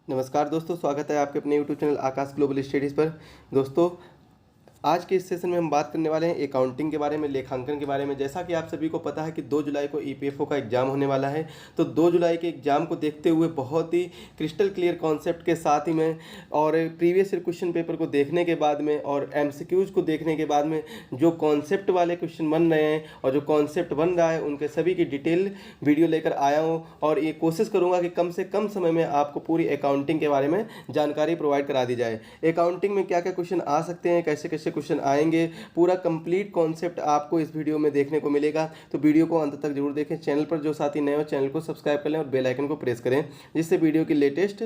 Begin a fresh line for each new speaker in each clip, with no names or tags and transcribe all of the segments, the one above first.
नमस्कार दोस्तों, स्वागत है आपके अपने यूट्यूब चैनल आकाश ग्लोबल स्टडीज़ पर। दोस्तों, आज के इस सेशन में हम बात करने वाले हैं अकाउंटिंग के बारे में, लेखांकन के बारे में। जैसा कि आप सभी को पता है कि 2 जुलाई को ईपीएफओ का एग्ज़ाम होने वाला है। तो 2 जुलाई के एग्ज़ाम को देखते हुए बहुत ही क्रिस्टल क्लियर कॉन्सेप्ट के साथ ही में और प्रीवियस ईयर क्वेश्चन पेपर को देखने के बाद में और एमसीक्यूज़ को देखने के बाद में जो कॉन्सेप्ट वाले क्वेश्चन बन रहे हैं और जो कॉन्सेप्ट बन रहा है उनके सभी की डिटेल वीडियो लेकर आया हूँ। और ये कोशिश करूँगा कि कम से कम समय में आपको पूरी अकाउंटिंग के बारे में जानकारी प्रोवाइड करा दी जाए। अकाउंटिंग में क्या क्या क्वेश्चन आ सकते हैं, कैसे कैसे क्वेश्चन आएंगे, पूरा कंप्लीट कॉन्सेप्ट आपको इस वीडियो में देखने को मिलेगा। तो वीडियो को अंत तक जरूर देखें। चैनल पर जो साथी नए हो चैनल को सब्सक्राइब कर लें और बेल आइकन को प्रेस करें, जिससे वीडियो की लेटेस्ट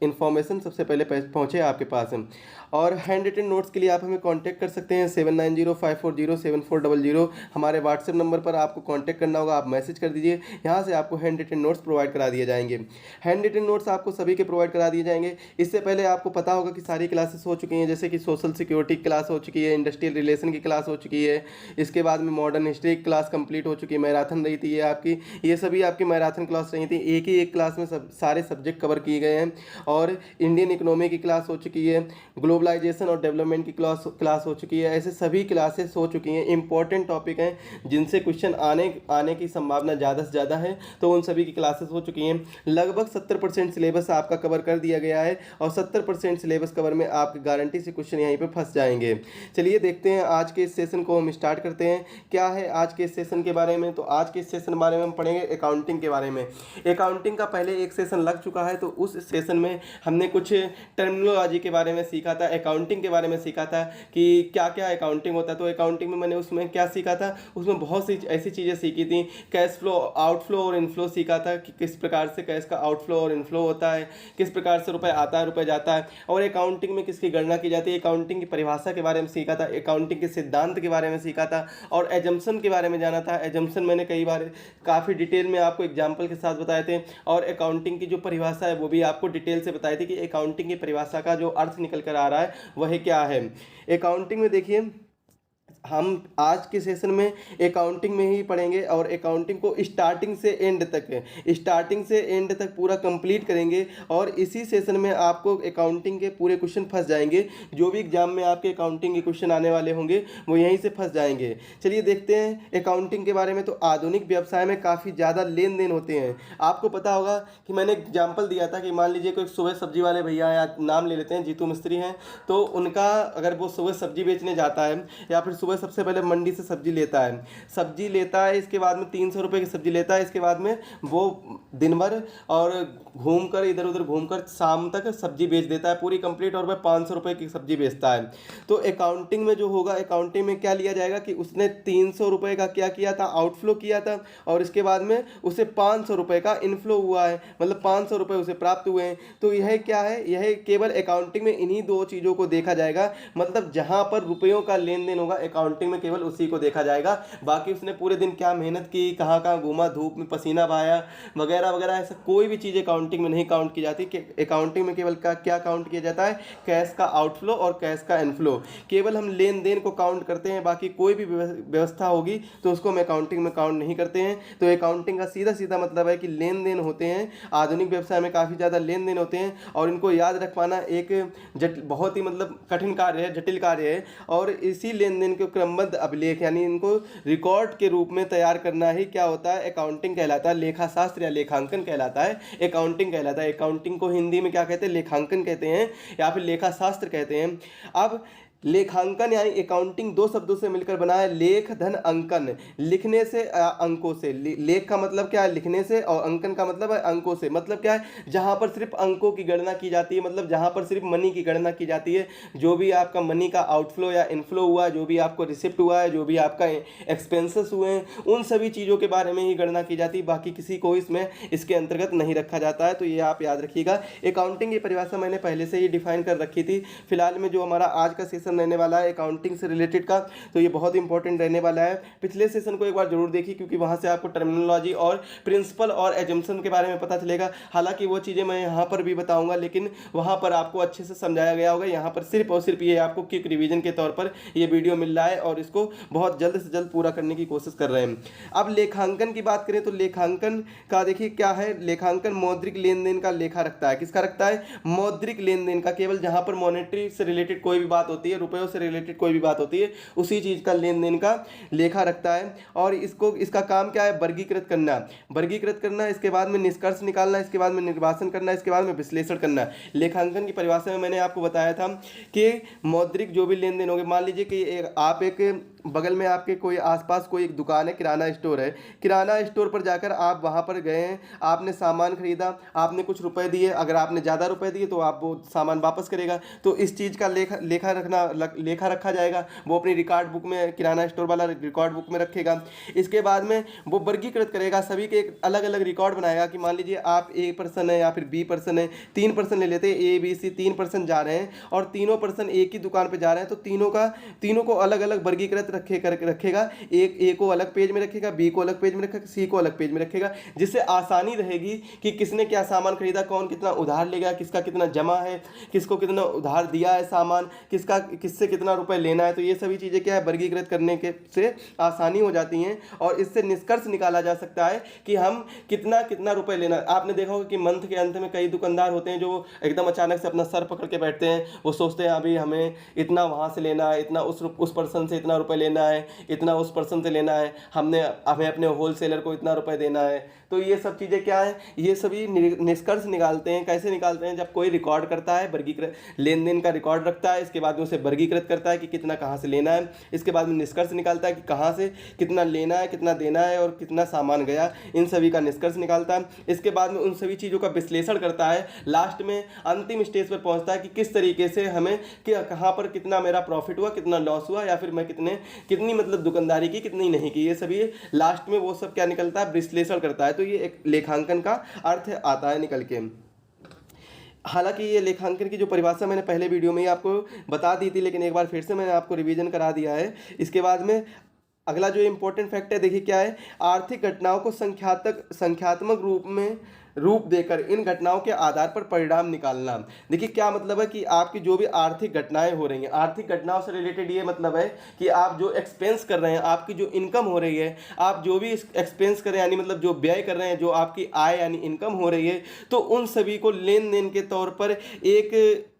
इन्फॉर्मेशन सबसे पहले पहुंचे आपके पास। और हैंड रिटन नोट्स के लिए आप हमें कांटेक्ट कर सकते हैं 7905407400। हमारे व्हाट्सएप नंबर पर आपको कांटेक्ट करना होगा, आप मैसेज कर दीजिए, यहाँ से आपको हैंड रिटन नोट्स प्रोवाइड करा दिए जाएंगे। हैंड रिटन नोट्स आपको सभी के प्रोवाइड करा दिए जाएंगे। इससे पहले आपको पता होगा कि सारी क्लासेस हो चुकी हैं, जैसे कि सोशल सिक्योरिटी की क्लास हो चुकी है, इंडस्ट्रियल रिलेशन की क्लास हो चुकी है, इसके बाद में मॉडर्न हिस्ट्री की क्लास कंप्लीट हो चुकी है, मैराथन रही थी ये आपकी, ये सभी आपकी मैराथन क्लास रही थी। एक ही एक क्लास में सारे सब्जेक्ट कवर किए गए हैं। और इंडियन इकोनॉमी की क्लास हो चुकी है, ग्लोबलाइजेशन और डेवलपमेंट की क्लास हो चुकी है। ऐसे सभी क्लासेस हो चुकी हैं, इंपॉर्टेंट टॉपिक हैं जिनसे क्वेश्चन आने की संभावना ज़्यादा से ज़्यादा है। तो उन सभी की क्लासेस हो चुकी हैं। लगभग 70% सिलेबस आपका कवर कर दिया गया है और 70% सिलेबस कवर में आपकी गारंटी से क्वेश्चन यहीं पर फंस जाएंगे। चलिए देखते हैं आज के इस सेशन को हम स्टार्ट करते हैं। क्या है आज के इस सेशन के बारे में? तो आज के इस सेशन के बारे में हम पढ़ेंगे अकाउंटिंग के बारे में। अकाउंटिंग का पहले एक सेशन लग चुका है, तो उस सेशन में हमने कुछ टर्मिनोलॉजी के बारे में सीखा था, अकाउंटिंग के बारे में सीखा था कि क्या क्या अकाउंटिंग होता है। तो अकाउंटिंग में मैंने उसमें क्या सीखा था, उसमें बहुत सी ऐसी चीज़ें सीखी थी। कैश फ्लो, आउटफ्लो और इनफ्लो सीखा था कि किस प्रकार से कैश का आउटफ्लो और इनफ्लो होता है, किस प्रकार से रुपये आता है रुपये जाता है, और अकाउंटिंग में किसकी गणना की जाती है। अकाउंटिंग की परिभाषा के बारे में सीखा था, अकाउंटिंग के सिद्धांत के बारे में सीखा था और एजम्पशन के बारे में जाना था। एजम्पशन मैंने कई बार काफ़ी डिटेल में आपको एग्जाम्पल के साथ बताए थे। और अकाउंटिंग की जो परिभाषा है वो भी आपको डिटेल से बताई थी कि अकाउंटिंग की परिभाषा का जो अर्थ निकल कर आ रहा है वह क्या है। अकाउंटिंग में देखिए, हम आज के सेशन में अकाउंटिंग में ही पढ़ेंगे और अकाउंटिंग को स्टार्टिंग से एंड तक पूरा कंप्लीट करेंगे। और इसी सेशन में आपको अकाउंटिंग के पूरे क्वेश्चन फंस जाएंगे। जो भी एग्जाम में आपके अकाउंटिंग के क्वेश्चन आने वाले होंगे वो यहीं से फंस जाएंगे। चलिए देखते हैं अकाउंटिंग के बारे में। तो आधुनिक व्यवसाय में काफ़ी ज़्यादा लेन देन होते हैं। आपको पता होगा कि मैंने एग्जाम्पल दिया था कि मान लीजिए कोई सुबह सब्जी वाले भैया हैं, नाम ले लेते हैं, जीतू मिस्त्री हैं। तो उनका अगर वो सुबह सब्जी बेचने जाता है या फिर सुबह सबसे पहले मंडी से सब्जी लेता है, इसके बाद में 300 रुपये की सब्जी लेता है। इसके बाद में वो दिन भर और घूमकर इधर उधर घूमकर शाम तक सब्जी बेच देता है पूरी कंप्लीट, और वह 500 रुपये की सब्जी बेचता है। तो अकाउंटिंग में जो होगा, अकाउंटिंग में क्या लिया जाएगा कि उसने 300 रुपये का क्या किया था, आउटफ्लो किया था, और इसके बाद में उसे 500 रुपये का इनफ्लो हुआ है, मतलब 500 रुपये उसे प्राप्त हुए हैं। तो यह क्या है, यह केवल अकाउंटिंग में इन्हीं दो चीज़ों को देखा जाएगा। मतलब जहाँ पर रुपयों का लेन देन होगा अकाउंटिंग में केवल उसी को देखा जाएगा। बाकी उसने पूरे दिन क्या मेहनत की, कहाँ कहाँ घूमा, धूप में पसीना बहाया वगैरह वगैरह, ऐसा कोई भी चीज़ अकाउंटिंग में नहीं काउंट की जाती। अकाउंटिंग में केवल क्या काउंट किया जाता है, कैश का आउटफ्लो और कैश का इनफ्लो। केवल हम लेन देन को काउंट करते हैं, बाकी कोई भी व्यवस्था होगी तो उसको हम अकाउंटिंग में काउंट नहीं करते हैं। तो अकाउंटिंग का सीधा सीधा मतलब है कि लेन देन होते हैं। आधुनिक व्यवसाय में काफ़ी ज़्यादा लेन देन होते हैं और इनको याद रख पाना एक बहुत ही मतलब कठिन कार्य है, जटिल कार्य है। और इसी लेन देन के क्रमबद्ध अभिलेख यानी इनको रिकॉर्ड के रूप में तैयार करना ही क्या होता है, अकाउंटिंग कहलाता है। लेखाशास्त्र या लेखांकन कहलाता है, अकाउंटिंग कहलाता है। अकाउंटिंग को हिंदी में क्या कहते हैं, लेखांकन कहते हैं या फिर लेखाशास्त्र कहते हैं। अब लेखांकन यानी अकाउंटिंग दो शब्दों से मिलकर बना है, लेख धन अंकन, लिखने से अंकों से। लेख का मतलब क्या है, लिखने से, और अंकन का मतलब है अंकों से। मतलब क्या है, जहां पर सिर्फ अंकों की गणना की जाती है, मतलब जहां पर सिर्फ मनी की गणना की जाती है। जो भी आपका मनी का आउटफ्लो या इनफ्लो हुआ, जो भी आपको रिसिप्ट हुआ है, जो भी आपका एक्सपेंसेस हुए हैं, उन सभी चीज़ों के बारे में ही गणना की जाती है। बाकी किसी को इसमें इसके अंतर्गत नहीं रखा जाता है। तो ये आप याद रखिएगा। अकाउंटिंग की परिभाषा मैंने पहले से ही डिफाइन कर रखी थी। फिलहाल में जो हमारा आज का सेशन सेशन रहने वाला है अकाउंटिंग से रिलेटेड का, तो ये बहुत इंपॉर्टेंट रहने वाला है। पिछले सेशन को एक बार जरूर देखिए, क्योंकि वहाँ से आपको टर्मिनोलॉजी और प्रिंसिपल और एजम्पशन के बारे में पता चलेगा। हालांकि वो चीज़ें मैं यहाँ पर भी बताऊँगा, लेकिन वहाँ पर आपको अच्छे से समझाया गया होगा। यहाँ पर सिर्फ और सिर्फ ये आपको क्विक रिवीजन के तौर पर ये वीडियो मिल रहा है और इसको बहुत जल्द से जल्द पूरा करने की कोशिश कर रहे हैं। अब लेखांकन की बात करें तो लेखांकन का देखिए क्या है, लेखांकन मौद्रिक लेन देन का लेखा रखता है। किसका रखता है? मौद्रिक लेन देन का। केवल जहां पर मॉनेटरी से रिलेटेड कोई भी बात होती है, रुपयों से रिलेटेड कोई भी बात होती है, उसी चीज का लेन देन का लेखा रखता है। और इसका काम क्या है? वर्गीकृत करना, वर्गीकृत करना, इसके बाद में निष्कर्ष निकालना, इसके बाद में निर्वासन करना, इसके बाद में विश्लेषण करना। लेखांकन की परिभाषा में मैंने आपको बताया था कि मौद्रिक जो भी लेन देन होंगे, मान लीजिए कि आप एक बगल में आपके कोई आसपास कोई एक दुकान है, किराना स्टोर है, किराना स्टोर पर जाकर आप वहाँ पर गए हैं, आपने सामान खरीदा, आपने कुछ रुपए दिए, अगर आपने ज़्यादा रुपए दिए तो आप वो सामान वापस करेगा, तो इस चीज़ का लेखा रखा जाएगा। वो अपनी रिकॉर्ड बुक में, किराना स्टोर वाला रिकॉर्ड बुक में रखेगा। इसके बाद में वो वर्गीकृत करेगा, सभी के एक अलग अलग रिकॉर्ड बनाएगा कि मान लीजिए आप ए पर्सन है या फिर बी पर्सन है, 3 पर्सन ले लेते हैं, ए बी सी 3 पर्सन जा रहे हैं और तीनों पर्सन एक ही दुकान पर जा रहे हैं, तो तीनों को अलग अलग वर्गीकृत रखेगा। एक ए को अलग पेज में रखेगा, बी को अलग पेज में रखेगा, सी को अलग पेज में रखेगा, जिससे आसानी रहेगी कि किसने क्या सामान खरीदा, कौन कितना उधार लेगा, किसका कितना जमा है, किसको कितना उधार दिया है सामान, किससे कितना रुपए लेना है। तो ये सभी चीज़ें क्या है, वर्गीकृत करने के से आसानी हो जाती हैं और इससे निष्कर्ष निकाला जा सकता है कि हम कितना कितना रुपए लेना। आपने देखा होगा कि मंथ के अंत में कई दुकानदार होते हैं जो एकदम अचानक से अपना सर पकड़ के बैठते हैं। वो सोचते हैं अभी हमें इतना वहाँ से लेना है, इतना उस पर्सन से इतना रुपए लेना है, इतना उस पर्सन से लेना है, हमें अपने होलसेलर को इतना रुपए देना है। तो ये सब चीज़ें क्या है, ये सभी निष्कर्ष निकालते हैं। कैसे निकालते हैं? जब कोई रिकॉर्ड करता है, वर्गीकृत लेन देन का रिकॉर्ड रखता है, इसके बाद में उसे वर्गीकृत करता है कि कितना कहाँ से लेना है, इसके बाद में निष्कर्ष निकालता है कि कहाँ से कितना लेना है, कितना देना है और कितना सामान गया, इन सभी का निष्कर्ष निकालता है। इसके बाद में उन सभी चीज़ों का विश्लेषण करता है। लास्ट में अंतिम स्टेज पर पहुँचता है कि किस तरीके से हमें कहाँ पर कितना मेरा प्रॉफिट हुआ, कितना लॉस हुआ, या फिर मैं कितनी मतलब दुकानदारी की, कितनी नहीं की। ये सभी लास्ट में वो सब क्या निकलता है, विश्लेषण करता है। तो ये एक लेखांकन का अर्थ आता है निकल के। हालांकि ये लेखांकन की जो परिभाषा मैंने पहले वीडियो में ही आपको बता दी थी, लेकिन एक बार फिर से मैंने आपको रिवीजन करा दिया है। इसके बाद में अगला जो इंपॉर्टेंट फैक्ट है, देखिए क्या है, आर्थिक घटनाओं को संख्यात्मक रूप देकर इन घटनाओं के आधार पर परिणाम निकालना। देखिए क्या मतलब है कि आपकी जो भी आर्थिक घटनाएं हो रही हैं, आर्थिक घटनाओं से रिलेटेड ये मतलब है कि आप जो एक्सपेंस कर रहे हैं, आपकी जो इनकम हो रही है, आप जो भी एक्सपेंस कर रहे हैं, यानी मतलब जो व्यय कर रहे हैं, जो आपकी आय यानी इनकम हो रही है, तो उन सभी को लेन देन के तौर पर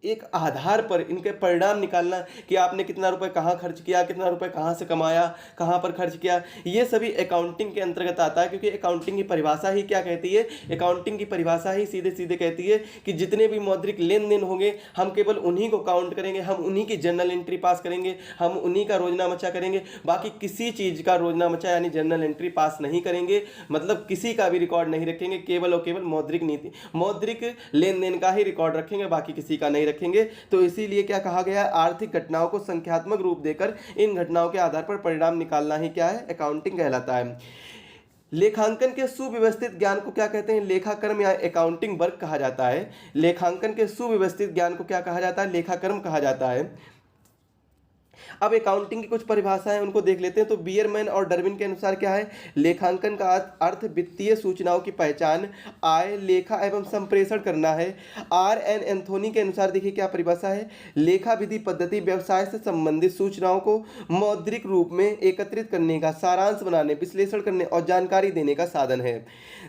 एक आधार पर इनके परिणाम निकालना कि आपने कितना रुपए कहाँ खर्च किया, कितना रुपए कहाँ से कमाया, कहाँ पर खर्च किया। ये सभी अकाउंटिंग के अंतर्गत आता है, क्योंकि अकाउंटिंग की परिभाषा ही क्या कहती है, अकाउंटिंग की परिभाषा ही सीधे सीधे कहती है कि जितने भी मौद्रिक लेन देन होंगे हम केवल उन्हीं को काउंट करेंगे, हम उन्हीं की जर्नल एंट्री पास करेंगे, हम उन्हीं का रोजनामचा करेंगे, बाकी किसी चीज़ का रोजनामचा यानी जर्नल एंट्री पास नहीं करेंगे, मतलब किसी का भी रिकॉर्ड नहीं रखेंगे, केवल और केवल मौद्रिक लेन देन का ही रिकॉर्ड रखेंगे, बाकी किसी का नहीं रखेंगे। तो इसीलिए क्या कहा गया, आर्थिक घटनाओं को संख्यात्मक रूप देकर इन घटनाओं के आधार पर परिणाम निकालना ही क्या है, अकाउंटिंग कहलाता है। लेखांकन के सुव्यवस्थित ज्ञान को क्या कहते हैं, लेखाकर्म या अकाउंटिंग वर्क कहा जाता है। लेखांकन के सुव्यवस्थित ज्ञान को क्या कहा जाता है, लेखाकर्म कहा जाता है। अब अकाउंटिंग की कुछ परिभाषाएं उनको देख लेते हैं। तो बियरमैन और डर्विन के अनुसार क्या है, लेखांकन का अर्थ वित्तीय सूचनाओं की पहचान, आय, लेखा एवं संप्रेषण करना है। R.N. एंथोनी के अनुसार देखिए क्या परिभाषा है, लेखा विधि पद्धति व्यवसाय से संबंधित सूचनाओं को मौद्रिक रूप में एकत्रित करने का, सारांश बनाने, विश्लेषण करने और जानकारी देने का साधन है।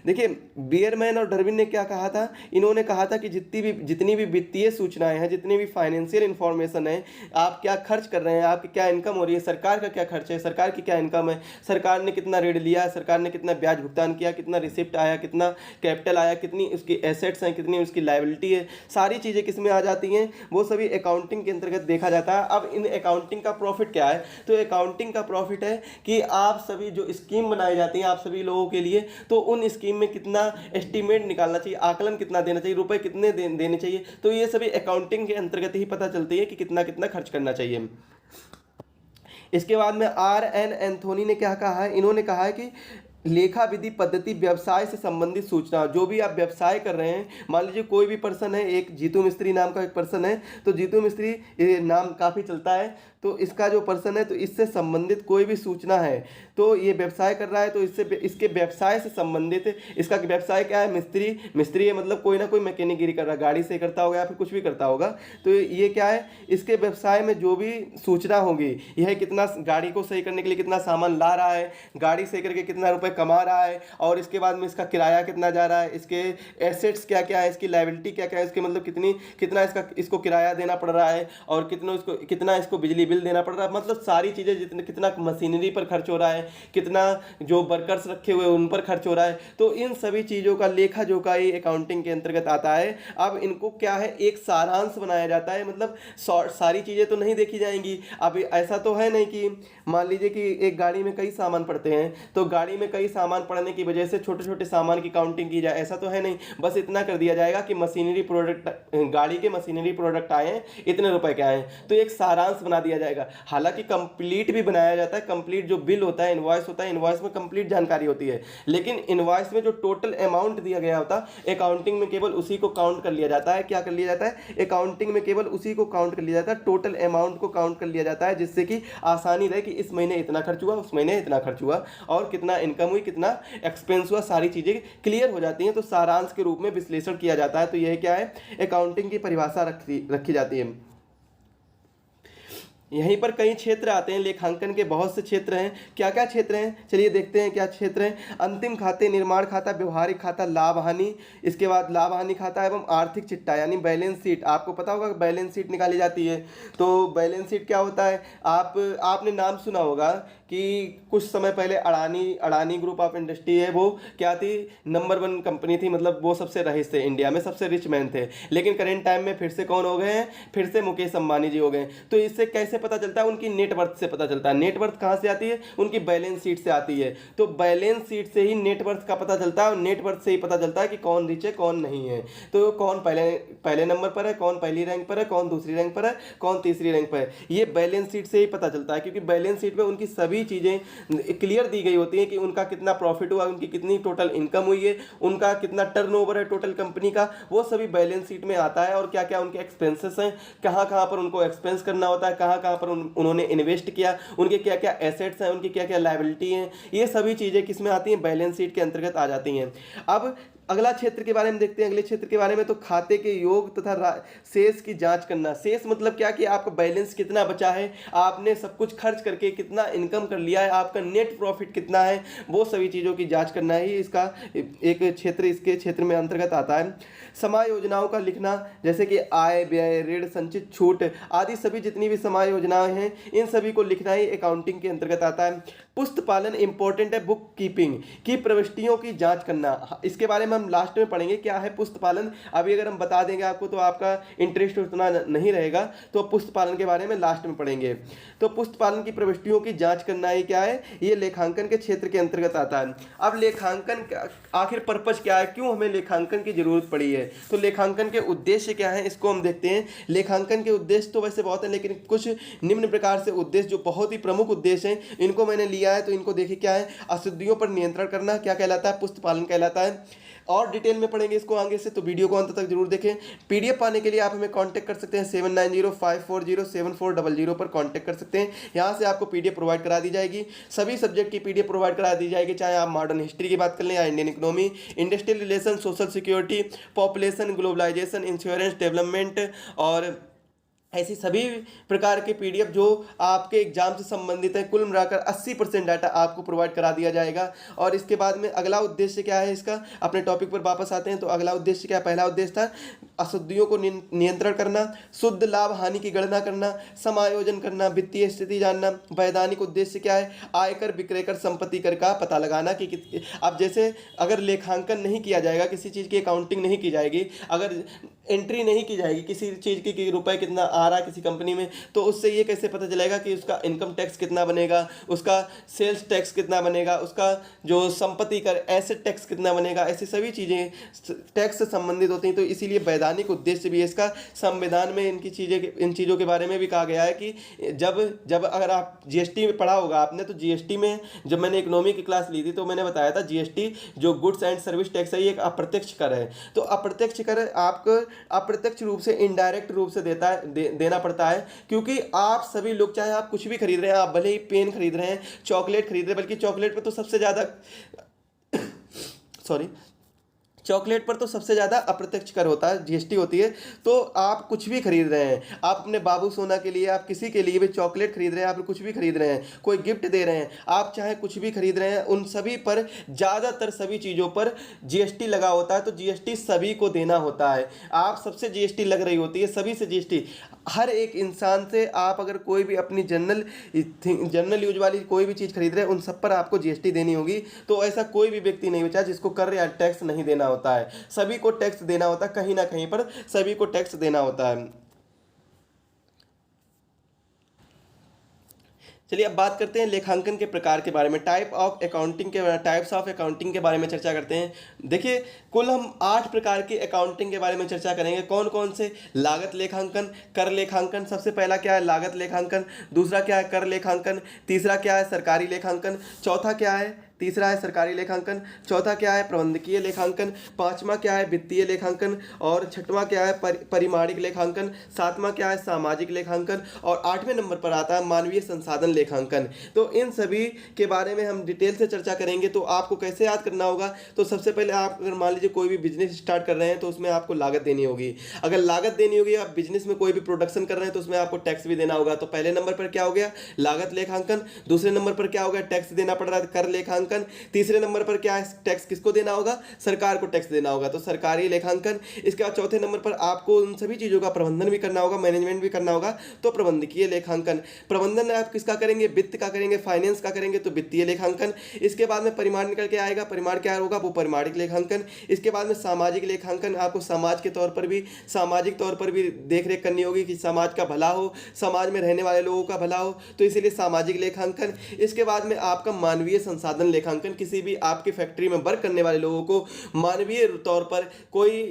देखिए बियरमैन और डर्विन ने क्या कहा था, इन्होंने कहा था कि जितनी भी वित्तीय सूचनाएं हैं, जितनी भी फाइनेंशियल इंफॉर्मेशन है, आप क्या खर्च कर रहे हैं, आपकी क्या इनकम हो रही है, सरकार का क्या खर्च है, सरकार की क्या इनकम है, सरकार ने कितना ऋण लिया, सरकार ने कितना ब्याज भुगतान किया, कितना रिसिप्ट आया, कितना कैपिटल आया, कितनी उसकी एसेट्स हैं, कितनी उसकी लायबिलिटी है, सारी चीज़ें किस में आ जाती हैं, वो सभी अकाउंटिंग के अंतर्गत देखा जाता है। अब इन अकाउंटिंग का प्रॉफिट क्या है, तो अकाउंटिंग का प्रॉफिट है कि आप सभी जो स्कीम बनाई जाती हैं आप सभी लोगों के लिए, तो उन स्कीम में कितना एस्टीमेट निकालना चाहिए, आकलन कितना देना चाहिए, रुपए कितने देने चाहिए, तो ये सभी अकाउंटिंग के अंतर्गत ही पता चलती है कि कितना कितना खर्च करना चाहिए। इसके बाद में R.N. एंथोनी ने क्या कहा है, इन्होंने कहा है कि लेखा विधि पद्धति व्यवसाय से संबंधित सूचना, जो भी आप व्यवसाय कर रहे हैं, मान लीजिए कोई भी पर्सन है, एक जीतू मिस्त्री नाम का एक पर्सन है, तो जीतू मिस्त्री ये नाम काफ़ी चलता है, तो इसका जो पर्सन है तो इससे संबंधित कोई भी सूचना है, तो ये व्यवसाय कर रहा है, तो इससे इसके व्यवसाय से संबंधित, इसका व्यवसाय क्या है, मिस्त्री, मिस्त्री है मतलब कोई ना कोई मैकेनिकगिरी कर रहा है, गाड़ी से करता होगा या फिर कुछ भी करता होगा, तो ये क्या है, इसके व्यवसाय में जो भी सूचना होगी, यह कितना गाड़ी को सही करने के लिए कितना सामान ला रहा है, गाड़ी सही करके कितना रुपए कमा रहा है, और इसके बाद में इसका किराया कितना जा रहा है, इसके एसेट्स क्या क्या है, इसकी लायबिलिटी क्या क्या है, इसके मतलब कितना इसको किराया देना पड़ रहा है, और कितना इसको बिजली बिल देना पड़ रहा है, मतलब सारी चीज़ें, जितने कितना मशीनरी पर खर्च हो रहा है, कितना जो वर्कर्स रखे हुए उन पर खर्च हो रहा है, तो इन सभी चीज़ों का लेखा जोखा ही अकाउंटिंग के अंतर्गत आता है। अब इनको क्या है, एक सारांश बनाया जाता है, मतलब सारी चीज़ें तो नहीं देखी जाएंगी। अब ऐसा तो है नहीं कि मान लीजिए कि एक गाड़ी में कई सामान पड़ते हैं, तो गाड़ी में कई सामान पड़ने की वजह से छोटे छोटे सामान की काउंटिंग की जाए, ऐसा तो है नहीं। बस इतना कर दिया जाएगा कि मशीनरी प्रोडक्ट, गाड़ी के मशीनरी प्रोडक्ट आए हैं, इतने रुपए के आए हैं, तो एक सारांश बना दिया जाएगा। हालांकि कंप्लीट भी बनाया जाता है, कंप्लीट जो बिल होता है, इनवॉइस होता है, इनवॉइस में कंप्लीट जानकारी होती है, लेकिन इनवॉइस में जो टोटल अमाउंट दिया गया होता है, अकाउंटिंग में केवल उसी को काउंट कर लिया जाता है। क्या कर लिया जाता है, अकाउंटिंग में केवल उसी को काउंट कर लिया जाता है, टोटल अमाउंट को काउंट कर लिया जाता है, जिससे कि आसानी रहे कि इस महीने इतना खर्च हुआ, उस महीने इतना खर्च हुआ, और कितना इनकम हुई, कितना एक्सपेंस हुआ, सारी चीजें क्लियर हो जाती हैं, तो सारांश के रूप में विश्लेषण किया जाता है। तो यह क्या है, अकाउंटिंग की परिभाषा रखी जाती है। यहीं पर कई क्षेत्र आते हैं, लेखांकन के बहुत से क्षेत्र हैं। क्या क्या क्षेत्र हैं, चलिए देखते हैं क्या क्षेत्र हैं। अंतिम खाते, निर्माण खाता, व्यवहारिक खाता, लाभ हानि, इसके बाद लाभ हानि खाता एवं आर्थिक चिट्ठा यानी बैलेंस शीट। आपको पता होगा बैलेंस शीट निकाली जाती है, तो बैलेंस शीट क्या होता है, आपने नाम सुना होगा कि कुछ समय पहले अडानी ग्रुप ऑफ इंडस्ट्री है, वो क्या थी, नंबर 1 कंपनी थी, मतलब वो सबसे रईस थे, इंडिया में सबसे रिच मैन थे। लेकिन करेंट टाइम में फिर से कौन हो गए हैं, फिर से मुकेश अंबानी जी हो गए। तो इससे कैसे पता चलता है, उनकी नेटवर्थ से पता चलता है। नेटवर्थ कहाँ से आती है, उनकी बैलेंस शीट से आती है। तो बैलेंस शीट से ही नेटवर्थ का पता चलता है, और नेटवर्थ से ही पता चलता है कि कौन रिच है कौन नहीं है। तो कौन पहले नंबर पर है, कौन पहली रैंक पर है, कौन दूसरी रैंक पर है, कौन तीसरी रैंक पर है, ये बैलेंस शीट से ही पता चलता है। क्योंकि बैलेंस शीट में उनकी सभी चीज़ें क्लियर दी गई होती हैं कि उनका कितना प्रॉफिट हुआ, उनकी कितनी टोटल इनकम हुई है, उनका कितना टर्नओवर है टोटल कंपनी का, वो सभी बैलेंस शीट में आता है। और क्या क्या उनके एक्सपेंसेस हैं, कहाँ कहाँ पर उनको एक्सपेंस करना होता है, कहाँ कहाँ पर उन्होंने इन्वेस्ट किया, उनके क्या क्या एसेट्स हैं, उनकी क्या क्या लायबिलिटी हैं, ये सभी चीज़ें किस में आती हैं, बैलेंस शीट के अंतर्गत आ जाती हैं। अब अगला क्षेत्र के बारे में देखते हैं। अगले क्षेत्र के बारे में तो खाते के योग तथा शेष की जांच करना। शेष मतलब क्या कि आपका बैलेंस कितना बचा है, आपने सब कुछ खर्च करके कितना इनकम कर लिया है, आपका नेट प्रॉफिट कितना है, वो सभी चीज़ों की जांच करना ही इसका एक क्षेत्र, इसके क्षेत्र में अंतर्गत आता है। समाय योजनाओं का लिखना, जैसे कि आय व्यय ऋण संचित छूट आदि सभी जितनी भी समाय योजनाएं हैं, इन सभी को लिखना ही अकाउंटिंग के अंतर्गत आता है। पुस्त पालन इंपॉर्टेंट है, बुक कीपिंग की प्रविष्टियों की जांच करना। इसके बारे में हम लास्ट में पढ़ेंगे क्या है पुस्त पालन। अभी अगर हम बता देंगे आपको तो आपका इंटरेस्ट उतना नहीं रहेगा, तो पुस्त पालन के बारे में लास्ट में पढ़ेंगे। तो पुस्त पालन की प्रविष्टियों की जांच करना ये क्या है, ये लेखांकन के क्षेत्र के अंतर्गत आता है। अब लेखांकन आखिर पर्पज क्या है, क्यों हमें लेखांकन की जरूरत पड़ी है, तो लेखांकन के उद्देश्य क्या है, इसको हम देखते हैं। लेखांकन के उद्देश्य तो वैसे बहुत है, लेकिन कुछ निम्न प्रकार से उद्देश्य जो बहुत ही प्रमुख उद्देश्य हैं, इनको मैंने लिया है। तो इनको देखिए क्या है, अशुद्धियों पर नियंत्रण करना क्या कहलाता है, पुस्त पालन कहलाता है। और डिटेल में पढ़ेंगे इसको आगे से, तो वीडियो को अंत तक जरूर देखें। पीडीएफ पाने के लिए आप हमें कांटेक्ट कर सकते हैं 7905407400 पर कांटेक्ट कर सकते हैं। यहाँ से आपको पीडीएफ प्रोवाइड करा दी जाएगी, सभी सब्जेक्ट की पीडीएफ प्रोवाइड करा दी जाएगी, चाहे आप मॉडर्न हिस्ट्री की बात कर लें या Indian economy, industrial relation, social security, population, globalisation, insurance, development और ऐसी सभी प्रकार के पीडीएफ जो आपके एग्जाम से संबंधित है। कुल मिलाकर 80% डाटा आपको प्रोवाइड करा दिया जाएगा। और इसके बाद में अगला उद्देश्य क्या है इसका, अपने टॉपिक पर वापस आते हैं। तो अगला उद्देश्य क्या है, पहला उद्देश्य था अशुद्धियों को नियंत्रण करना, शुद्ध लाभ हानि की गणना करना, समायोजन करना, वित्तीय स्थिति जानना। वैधानिक उद्देश्य क्या है, आयकर विक्रय कर संपत्ति कर का पता लगाना कि अब जैसे अगर लेखांकन नहीं किया जाएगा, किसी चीज़ की अकाउंटिंग नहीं की जाएगी, अगर एंट्री नहीं की जाएगी किसी चीज़ की कि रुपए कितना आ रहा है किसी कंपनी में, तो उससे ये कैसे पता चलेगा कि उसका इनकम टैक्स कितना बनेगा, उसका सेल्स टैक्स कितना बनेगा, उसका जो संपत्ति कर एसेट टैक्स कितना बनेगा, ऐसी सभी चीज़ें टैक्स से संबंधित होती हैं। तो इसीलिए वैधानिक उद्देश्य भी है इसका। संविधान में इन चीज़ों के बारे में भी कहा गया है कि जब जब अगर आप जीएसटी में पढ़ा होगा आपने, तो जीएसटी में जब मैंने इकोनॉमी की क्लास ली थी तो मैंने बताया था जीएसटी जो गुड्स एंड सर्विस टैक्स है ये एक अप्रत्यक्ष कर है। तो अप्रत्यक्ष कर आपको अप्रत्यक्ष रूप से इनडायरेक्ट रूप से देना पड़ता है, क्योंकि आप सभी लोग चाहे आप कुछ भी खरीद रहे हैं, आप भले ही पेन खरीद रहे हैं, चॉकलेट खरीद रहे हैं, बल्कि चॉकलेट पर तो सबसे ज़्यादा सॉरी चॉकलेट पर तो सबसे ज़्यादा अप्रत्यक्ष कर होता है, जीएसटी होती है। तो आप कुछ भी खरीद रहे हैं, आप अपने बाबू सोना के लिए, आप किसी के लिए भी चॉकलेट खरीद रहे हैं, आप कुछ भी खरीद रहे हैं, कोई गिफ्ट दे रहे हैं, आप चाहे कुछ भी खरीद रहे हैं, उन सभी पर ज़्यादातर सभी चीज़ों पर जीएसटी लगा होता है। तो जीएसटी सभी को देना होता है। आप सबसे जीएसटी लग रही होती है, सभी से जीएसटी, हर एक इंसान से। आप अगर कोई भी अपनी जनरल यूज वाली कोई भी चीज़ खरीद रहे हैं, उन सब पर आपको जीएसटी देनी होगी। तो ऐसा कोई भी व्यक्ति नहीं बचा जिसको कर या टैक्स नहीं देना होता है। सभी को टैक्स देना होता है, कहीं ना कहीं पर सभी को टैक्स देना होता है। चलिए अब बात करते हैं लेखांकन के प्रकार के बारे में, टाइप्स ऑफ अकाउंटिंग के बारे में चर्चा करते हैं। देखिए कुल हम 8 प्रकार के अकाउंटिंग के बारे में चर्चा करेंगे। कौन कौन से? लागत लेखांकन, कर लेखांकन, सबसे पहला क्या है लागत लेखांकन, दूसरा क्या है कर लेखांकन, तीसरा क्या है सरकारी लेखांकन, चौथा क्या है तीसरा है सरकारी लेखांकन, चौथा क्या है प्रबंधकीय लेखांकन, पांचवा क्या है वित्तीय लेखांकन, और छठवां क्या है परिमाणिक लेखांकन, सातवां क्या है सामाजिक लेखांकन, और 8वें नंबर पर आता है मानवीय संसाधन लेखांकन। तो इन सभी के बारे में हम डिटेल से चर्चा करेंगे। तो आपको कैसे याद करना होगा? तो सबसे पहले आप अगर मान लीजिए कोई भी बिजनेस स्टार्ट कर रहे हैं तो उसमें आपको लागत देनी होगी। अगर लागत देनी होगी, आप बिजनेस में कोई भी प्रोडक्शन कर रहे हैं तो उसमें आपको टैक्स भी देना होगा। तो पहले नंबर पर क्या हो गया? लागत लेखांकन। दूसरे नंबर पर क्या हो गया? टैक्स देना पड़ रहा है, कर लेखांकन। तीसरे नंबर पर क्या है? टैक्स किसको देना होगा? सरकार को टैक्स देना होगा, तो सरकारी लेखांकन। इसके बाद चौथे नंबर पर आपको उन सभी चीजों का प्रबंधन भी करना होगा, मैनेजमेंट भी करना होगा, तो प्रबंधकीय लेखांकन। प्रबंधन आप किसका करेंगे? वित्त का करेंगे, फाइनेंस का करेंगे, तो वित्तीय लेखांकन। इसके बाद में परिमाण निकल के आएगा, परिमाण क्या होगा? वो परिमाणिक लेखांकन। इसके बाद में सामाजिक लेखांकन, आपको सामाजिक तौर पर भी देख रेख करनी होगी कि समाज का भला हो, समाज में रहने वाले लोगों का भला हो, तो इसीलिए सामाजिक लेखांकन। इसके बाद में आपका मानवीय संसाधन लेखांकन, किसी भी आपकी फैक्ट्री में वर्क करने वाले लोगों को मानवीय तौर पर कोई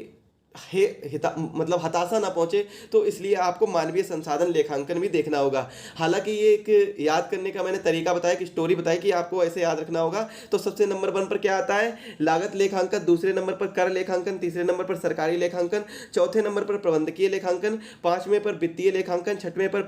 मतलब हताशा ना पहुंचे, तो इसलिए आपको मानवीय संसाधन लेखांकन भी देखना होगा। हालांकि ये एक याद करने का मैंने तरीका बताया कि स्टोरी बताई कि आपको ऐसे याद रखना होगा। तो सबसे नंबर 1 पर क्या आता है? लागत लेखांकन, दूसरे नंबर पर कर लेखांकन, तीसरे नंबर पर सरकारी लेखांकन, चौथे नंबर पर प्रबंधकीय लेखांकन, पांचवें पर वित्तीय लेखांकन, छठवें पर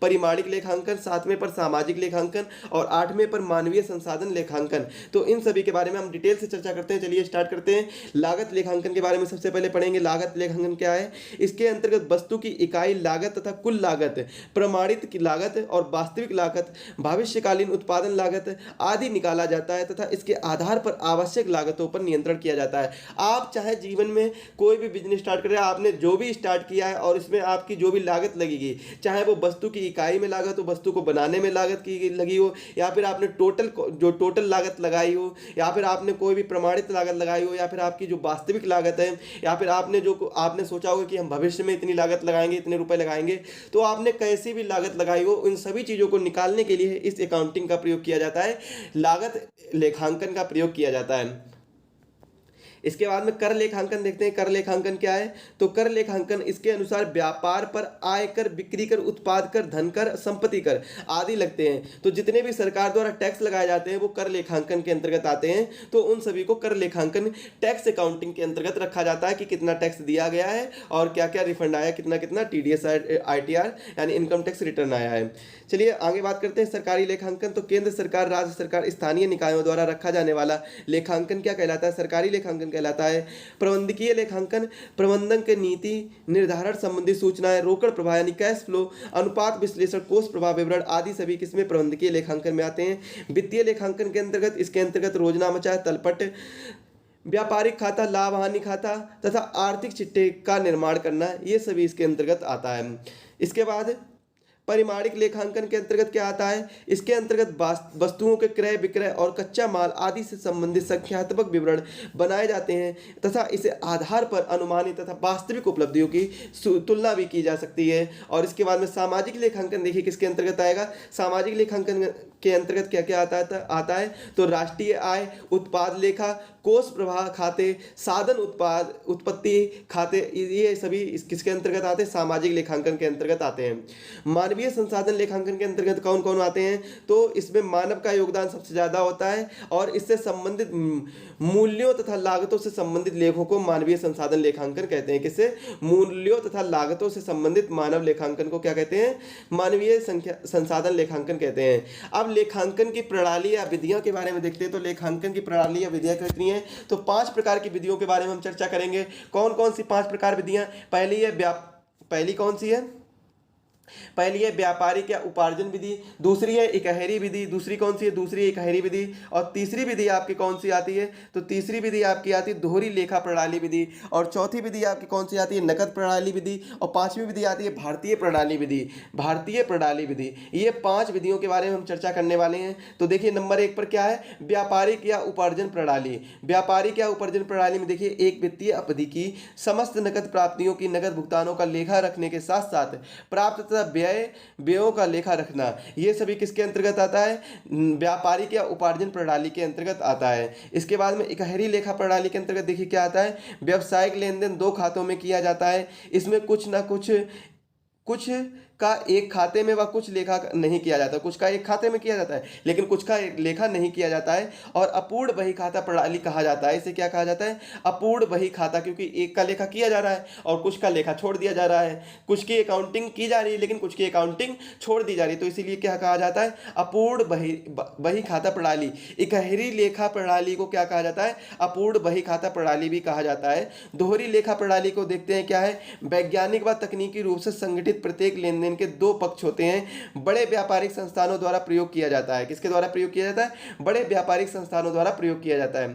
परिमाणिक लेखांकन, सातवें पर सामाजिक लेखांकन, और 8वें पर मानवीय संसाधन लेखांकन। तो इन सभी के बारे में हम डिटेल से चर्चा करते हैं। चलिए स्टार्ट करते हैं। लागत लेखांकन के बारे में सबसे पहले पढ़ेंगे। लागत लेखांकन क्या है? इसके अंतर्गत वस्तु की इकाई लागत तथा कुल लागत, प्रमाणित की लागत और वास्तविक लागत, भविष्यकालीन उत्पादन लागत आदि निकाला जाता है तथा इसके आधार पर आवश्यक लागतों पर नियंत्रण किया जाता है। आप चाहे जीवन में कोई भी बिजनेस स्टार्ट कर रहे हैं, आपने जो भी स्टार्ट किया है और इसमें आपकी जो भी लागत लगेगी, चाहे वो वस्तु की इकाई में लागत हो, वस्तु को बनाने में लागत की लगी हो, या फिर आपने टोटल लागत लगाई हो, या फिर आपने कोई भी प्रमाणित लागत लगाई हो, या फिर आपकी जो वास्तविक लागत है, या फिर आपने सोचा होगा कि हम भविष्य में इतनी लागत लगाएंगे, इतने रुपए लगाएंगे, तो आपने कैसी भी लागत लगाई हो, इन सभी चीज़ों को निकालने के लिए इस अकाउंटिंग का प्रयोग किया जाता है, लागत लेखांकन का प्रयोग किया जाता है। इसके बाद में कर लेखांकन देखते हैं। कर लेखांकन क्या है? तो कर लेखांकन इसके अनुसार व्यापार पर आयकर, बिक्री कर, उत्पाद कर, धन कर, संपत्ति कर आदि लगते हैं। तो जितने भी सरकार द्वारा टैक्स लगाए जाते हैं वो कर लेखांकन के अंतर्गत आते हैं। तो उन सभी को कर लेखांकन टैक्स अकाउंटिंग के अंतर्गत रखा जाता है कि कितना टैक्स दिया गया है और क्या क्या रिफंड आया, कितना कितना TDS ITR यानी इनकम टैक्स रिटर्न आया है। चलिए आगे बात करते हैं सरकारी लेखांकन। तो केंद्र सरकार, राज्य सरकार, स्थानीय निकायों द्वारा रखा जाने वाला लेखांकन क्या कहलाता है? सरकारी लेखांकन कहलाता है। प्रबंधकीय लेखांकन प्रबंधन के नीति निर्धारण संबंधी सूचनाएं, रोकड़ प्रवाह यानी कैश फ्लो, अनुपात विश्लेषण, कोष प्रवाह विवरण आदि सभी किस्में प्रबंधकीय लेखांकन में आते हैं। वित्तीय लेखांकन के अंतर्गत इसके अंतर्गत रोजनामा, तलपट, व्यापारिक खाता, लाभ हानि खाता तथा आर्थिक चिट्ठे का निर्माण करना, ये सभी इसके अंतर्गत आता है। इसके बाद परिमाणिक लेखांकन के अंतर्गत क्या आता है? इसके अंतर्गत वस्तुओं के क्रय विक्रय और कच्चा माल आदि से संबंधित संख्यात्मक विवरण बनाए जाते हैं तथा इसे आधार पर अनुमानित तथा वास्तविक उपलब्धियों की तुलना भी की जा सकती है। और इसके बाद में सामाजिक लेखांकन देखिए किसके अंतर्गत आएगा। सामाजिक लेखांकन के अंतर्गत क्या क्या आता है तो राष्ट्रीय आय, उत्पाद लेखा, कोष प्रवाह खाते, साधन उत्पाद उत्पत्ति खाते, ये सभी किसके अंतर्गत आते हैं? सामाजिक लेखांकन के अंतर्गत आते हैं। मानवीय संसाधन लेखांकन के अंतर्गत कौन कौन आते हैं? तो इसमें मानव का योगदान सबसे ज़्यादा होता है और इससे संबंधित मूल्यों तथा लागतों से संबंधित लेखों को मानवीय संसाधन लेखांकन कहते हैं। किससे? मूल्यों तथा लागतों से संबंधित मानव लेखांकन को क्या कहते हैं? मानवीय संसाधन लेखांकन कहते हैं। अब लेखांकन की प्रणाली या विधियां के बारे में देखते हैं। तो लेखांकन की प्रणाली या विधियां कितनी है? तो 5 प्रकार की विधियों के बारे में हम चर्चा करेंगे। कौन कौन सी 5 प्रकार विधियां? पहली कौन सी है? पहली है व्यापारिक या उपार्जन विधि, दूसरी है इकहरी विधि, दूसरी कौन सी है? दूसरी इकहरी विधि। और तीसरी विधि आपकी कौन सी आती है? तो तीसरी विधि आपकी आती है दोहरी लेखा प्रणाली विधि। और चौथी विधि आपकी कौन सी आती है? नकद प्रणाली विधि। और पांचवी विधि आती है भारतीय प्रणाली विधि। भारतीय प्रणाली विधि, ये 5 विधियों के बारे में हम चर्चा करने वाले हैं। तो देखिए नंबर 1 पर क्या है? व्यापारिक या उपार्जन प्रणाली। व्यापारिक या उपार्जन प्रणाली में देखिए एक वित्तीय अवधि की समस्त नकद प्राप्तियों की नकद भुगतानों का लेखा रखने के साथ साथ प्राप्त व्ययों का लेखा रखना, ये सभी किसके अंतर्गत आता है? व्यापारिक या उपार्जन प्रणाली के अंतर्गत आता है। इसके बाद में इकहरी लेखा प्रणाली के अंतर्गत देखिए क्या आता है? व्यावसायिक लेन देन 2 खातों में किया जाता है। इसमें कुछ का एक खाते में व कुछ लेखा नहीं किया जाता। कुछ का एक खाते में किया जाता है लेकिन कुछ का एक लेखा नहीं किया जाता है। और अपूर्ण बही खाता प्रणाली कहा जाता है। इसे क्या कहा जाता है? अपूर्ण बही खाता, क्योंकि एक का लेखा किया जा रहा है और कुछ का लेखा छोड़ दिया जा रहा है। कुछ की अकाउंटिंग की जा रही है लेकिन कुछ की अकाउंटिंग छोड़ दी जा रही है, तो इसीलिए क्या कहा जाता है? अपूर्ण बही खाता प्रणाली। इकहरी लेखा प्रणाली को क्या कहा जाता है? अपूर्ण बही खाता प्रणाली भी कहा जाता है। दोहरी लेखा प्रणाली को देखते हैं क्या है? वैज्ञानिक व तकनीकी रूप से संगठित प्रत्येक लेन देन के 2 पक्ष होते हैं। बड़े व्यापारिक संस्थानों द्वारा प्रयोग किया जाता है। किसके द्वारा प्रयोग किया जाता है? बड़े व्यापारिक संस्थानों द्वारा प्रयोग किया जाता है।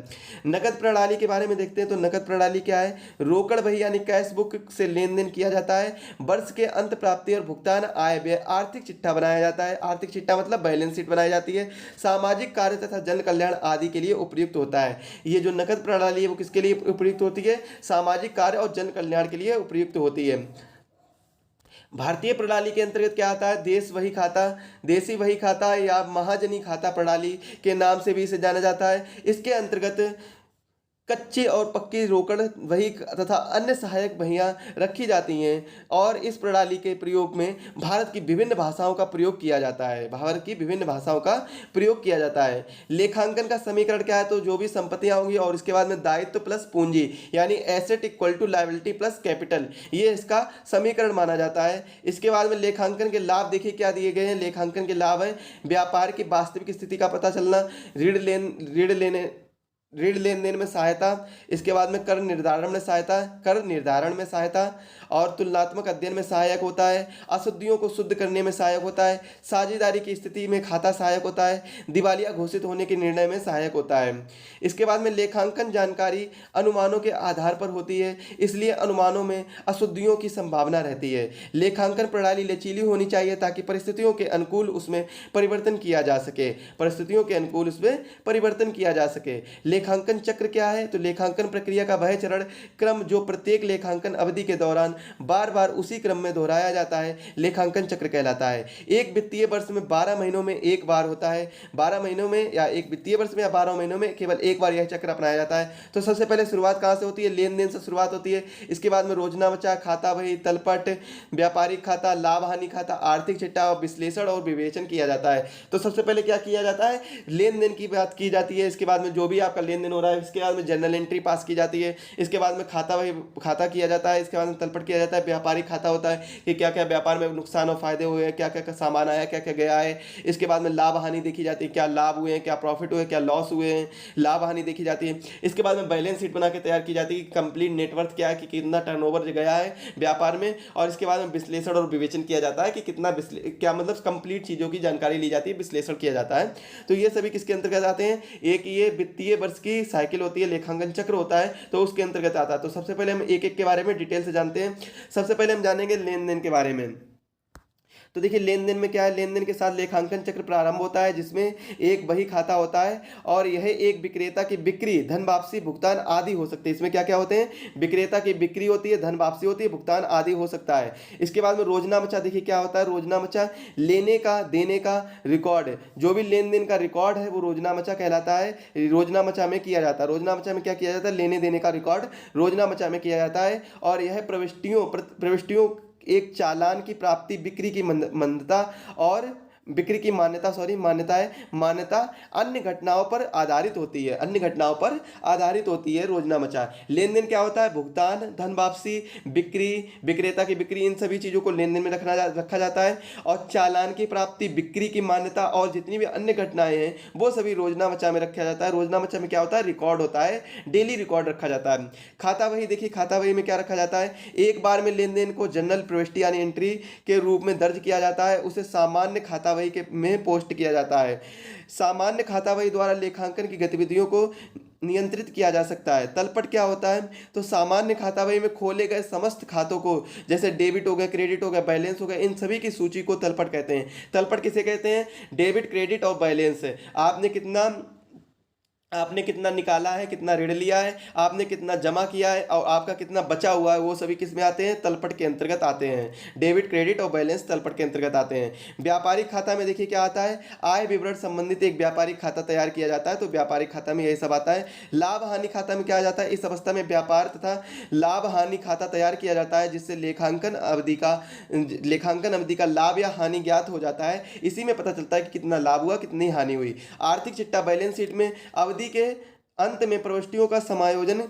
नकद प्रणाली के बारे में देखते हैं। तो नकद प्रणाली क्या है? रोकड़ बही यानी कैश बुक से लेन देन किया जाता है। वर्ष के अंत प्राप्ति और भुगतान आय व्यय आर्थिक चिट्ठा बनाया जाता है। आर्थिक चिट्ठा मतलब बैलेंस शीट बनाई जाती है। सामाजिक कार्य तथा जन कल्याण आदि के लिए उपयुक्त होता है। ये जो नकद प्रणाली है वो किसके लिए उपयुक्त होती है? सामाजिक कार्य और जन कल्याण के लिए उपयुक्त होती है। भारतीय प्रणाली के अंतर्गत क्या आता है? देसी वही खाता या महाजनी खाता प्रणाली के नाम से भी इसे जाना जाता है। इसके अंतर्गत कच्ची और पक्की रोकड़ वही तथा अन्य सहायक बहियां रखी जाती हैं और इस प्रणाली के प्रयोग में भारत की विभिन्न भाषाओं का प्रयोग किया जाता है। भारत की विभिन्न भाषाओं का प्रयोग किया जाता है। लेखांकन का समीकरण क्या है? तो जो भी संपत्तियां होंगी और इसके बाद में दायित्व प्लस पूंजी यानी asset equal to liability plus capital, ये इसका समीकरण माना जाता है। इसके बाद में लेखांकन के लाभ देखिए क्या दिए गए हैं। लेखांकन के लाभ हैं व्यापार की वास्तविक स्थिति का पता चलना, ऋण लेन देन में सहायता, इसके बाद में कर निर्धारण में सहायता और तुलनात्मक अध्ययन में सहायक होता है। अशुद्धियों को शुद्ध करने में सहायक होता है। साझेदारी की स्थिति में खाता सहायक होता है। दिवालिया घोषित होने के निर्णय में सहायक होता है। इसके बाद में लेखांकन जानकारी अनुमानों के आधार पर होती है, इसलिए अनुमानों में अशुद्धियों की संभावना रहती है। लेखांकन प्रणाली लचीली होनी चाहिए ताकि परिस्थितियों के अनुकूल उसमें परिवर्तन किया जा सके। लेखांकन चक्र क्या है? तो लेखांकन प्रक्रिया का वह चरण क्रम जो प्रत्येक लेखांकन अवधि के दौरान बार बार उसी क्रम में दोहराया जाता है, लेखांकन चक्र कहलाता है। एक वित्तीय वर्ष में 12 महीनों में एक बार होता है। 12 महीनों में या एक वित्तीय वर्ष में या 12 महीनों में केवल एक बार यह चक्र अपनाया जाता है। तो सबसे पहले शुरुआत कहाँ से होती है? लेन देन से शुरुआत होती है। इसके बाद में रोजना बचा, खाता बही, तलपट, व्यापारिक खाता, लाभ हानि खाता, आर्थिक चिट्ठा और विश्लेषण और विवेचन किया जाता है। तो सबसे पहले क्या किया जाता है? लेन देन की बात की जाती है। इसके बाद में जो भी आपका लेन देन हो रहा है, इसके बाद में जर्नल एंट्री पास की जाती है। इसके बाद में खाता किया जाता है। इसके बाद में तलपट किया जाता है। व्यापारिक खाता होता है कि क्या क्या व्यापार में नुकसान और फायदे हुए हैं, क्या क्या सामान आया, क्या क्या गया है। इसके बाद में लाभ हानि देखी जाती है, क्या लाभ हुए हैं, क्या प्रॉफिट हुए, क्या लॉस हुए हैं, लाभ हानि देखी जाती है। इसके बाद में बैलेंस शीट बना के तैयार की जाती है कि कंप्लीट नेटवर्थ क्या है, कि कितना टर्नओवर गया है व्यापार में। और इसके बाद में विश्लेषण और विवेचन किया जाता है कि कितना क्या मतलब कंप्लीट चीज़ों की जानकारी ली जाती है, विश्लेषण किया जाता है। तो ये सभी किसके अंतर्गत आते हैं? एक ये वित्तीय वर्ष की साइकिल होती है, लेखांकन चक्र होता है, तो उसके अंतर्गत आता है। तो सबसे पहले हम एक एक के बारे में डिटेल से जानते हैं। सबसे पहले हम जानेंगे लेन देन के बारे में। तो देखिए लेन देन में क्या है, लेन देन के साथ लेखांकन चक्र प्रारंभ होता है जिसमें एक बही खाता होता है और यह एक विक्रेता की बिक्री, धन वापसी, भुगतान आदि हो सकते हैं। इसमें क्या क्या होते हैं, विक्रेता की बिक्री होती है, धन वापसी होती है, भुगतान आदि हो सकता है। इसके बाद में रोजनामचा, देखिए क्या होता है रोजनामचा, लेने का देने का रिकॉर्ड, जो भी लेन देन का रिकॉर्ड है वो रोजनामचा कहलाता है, रोजनामचा में किया जाता है। रोजनामचा में क्या किया जाता है, लेने देने का रिकॉर्ड रोजनामचा में किया जाता है। और यह प्रविष्टियों एक चालान की प्राप्ति, बिक्री की मंदता और बिक्री की मान्यता, मान्यता अन्य घटनाओं पर आधारित होती है, अन्य घटनाओं पर आधारित होती है रोजनामचा। लेन देन क्या होता है, भुगतान, धन वापसी, बिक्री, विक्रेता की बिक्री, इन सभी चीज़ों को लेन देन में रखा जाता है। और चालान की प्राप्ति, बिक्री की मान्यता और जितनी भी अन्य घटनाएं हैं वो सभी रोजनामचा में रखा जाता है। रोजनामचा में क्या होता है, रिकॉर्ड होता है, डेली रिकॉर्ड रखा जाता है। खाता वही, देखिए खाता वही में क्या रखा जाता है, एक बार में लेन देन को जनरल प्रविष्टि यानी एंट्री के रूप में दर्ज किया जाता है, उसे सामान्य खाता वही के में पोस्ट किया जाता है। सामान्य खाता वही द्वारा लेखांकन की गतिविधियों को नियंत्रित किया जा सकता है। तलपट क्या होता है, तो सामान्य खाता वही में खोले गए समस्त खातों को, जैसे डेबिट हो गया, क्रेडिट हो गया, बैलेंस हो गया, इन सभी की सूची को तलपट कहते हैं। तलपट किसे कहते हैं, डेबिट, क्रेडिट और बैलेंस। आपने कितना निकाला है, कितना ऋण लिया है, आपने कितना जमा किया है और आपका कितना बचा हुआ है, वो सभी किस में आते हैं, तलपट के अंतर्गत आते हैं। डेबिट, क्रेडिट और बैलेंस तलपट के अंतर्गत आते हैं। व्यापारिक खाता में देखिए क्या आता है, आय विवरण संबंधित एक व्यापारिक खाता तैयार किया जाता है, तो व्यापारिक खाता में यही सब आता है। लाभ हानि खाता में क्या आ जाता है, इस अवस्था में व्यापार तथा लाभ हानि खाता तैयार किया जाता है जिससे लेखांकन अवधि का लाभ या हानि ज्ञात हो जाता है। इसी में पता चलता है कि कितना लाभ हुआ, कितनी हानि हुई। आर्थिक चिट्ठा, बैलेंस शीट में अवधि के अंत में प्रविष्टियों का समायोजन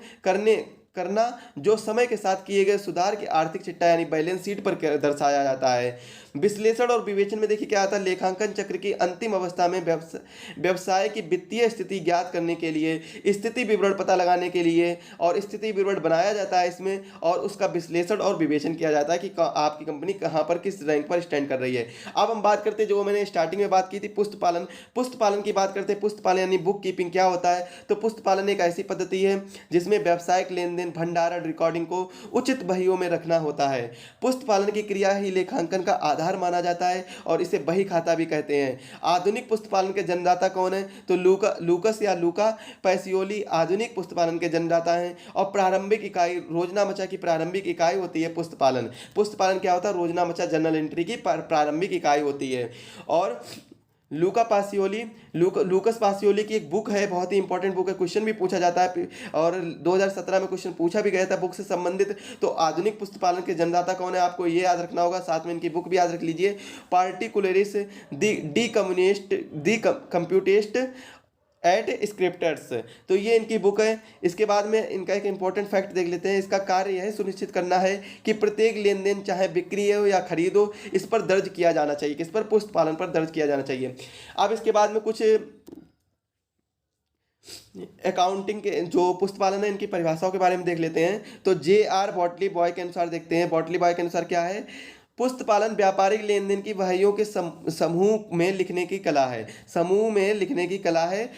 करना जो समय के साथ किए गए सुधार की आर्थिक चिट्ठा यानी बैलेंस शीट पर दर्शाया जाता है। विश्लेषण और विवेचन में देखिए क्या आता है, लेखांकन चक्र की अंतिम अवस्था में व्यवसाय की वित्तीय स्थिति ज्ञात करने के लिए, स्थिति विवरण पता लगाने के लिए और स्थिति विवरण बनाया जाता है इसमें, और उसका विश्लेषण और विवेचन किया जाता है कि आपकी कंपनी कहाँ पर किस रैंक पर स्टैंड कर रही है। अब हम बात करते हैं, जो मैंने स्टार्टिंग में बात की थी, पुस्तपालन की बात करते हैं। पुस्तपालन यानी बुक कीपिंग क्या होता है, तो पुस्तपालन एक ऐसी पद्धति है जिसमें व्यावसायिक लेन देन, भंडारण, रिकॉर्डिंग को उचित बहियों में रखना होता है। पुस्तपालन की क्रिया ही लेखांकन का आधार माना जाता है और इसे बही खाता भी कहते हैं। आधुनिक पुस्तपालन के जन्मदाता कौन है, तो लूका पैसियोली आधुनिक पुस्तपालन के जन्मदाता हैं। और प्रारंभिक इकाई, रोजनामचा की प्रारंभिक इकाई होती है पुस्तपालन। पुस्तपालन क्या होता है, रोजनामचा जनरल एंट्री की प्रारंभिक इकाई होती है। और लूकस पासियोली की एक बुक है, बहुत ही इंपॉर्टेंट बुक है, क्वेश्चन भी पूछा जाता है और 2017 में क्वेश्चन पूछा भी गया था बुक से संबंधित। तो आधुनिक पुस्तपालन के जन्मदाता कौन है, आपको ये याद रखना होगा, साथ में इनकी बुक भी याद रख लीजिए। पार्टिकुलरिस दी कंप्यूटेस्ट एट स्क्रिप्टर्स, तो ये इनकी बुक है। इसके बाद में इनका एक इंपॉर्टेंट फैक्ट देख लेते हैं। इसका कार्य यह सुनिश्चित करना है कि प्रत्येक लेन देन, चाहे बिक्री हो या खरीद हो, इस पर दर्ज किया जाना चाहिए, किस पर, पुस्तपालन पर दर्ज किया जाना चाहिए। अब इसके बाद में कुछ अकाउंटिंग के जो पुस्तपालन है इनकी परिभाषाओं के बारे में देख लेते हैं। तो J.R. बॉटली बॉय के अनुसार देखते हैं, बॉटली बॉय के अनुसार क्या है, पुस्तपालन व्यापारिक लेन देन की वहियों के समूह में लिखने की कला है, समूह में लिखने की कला है।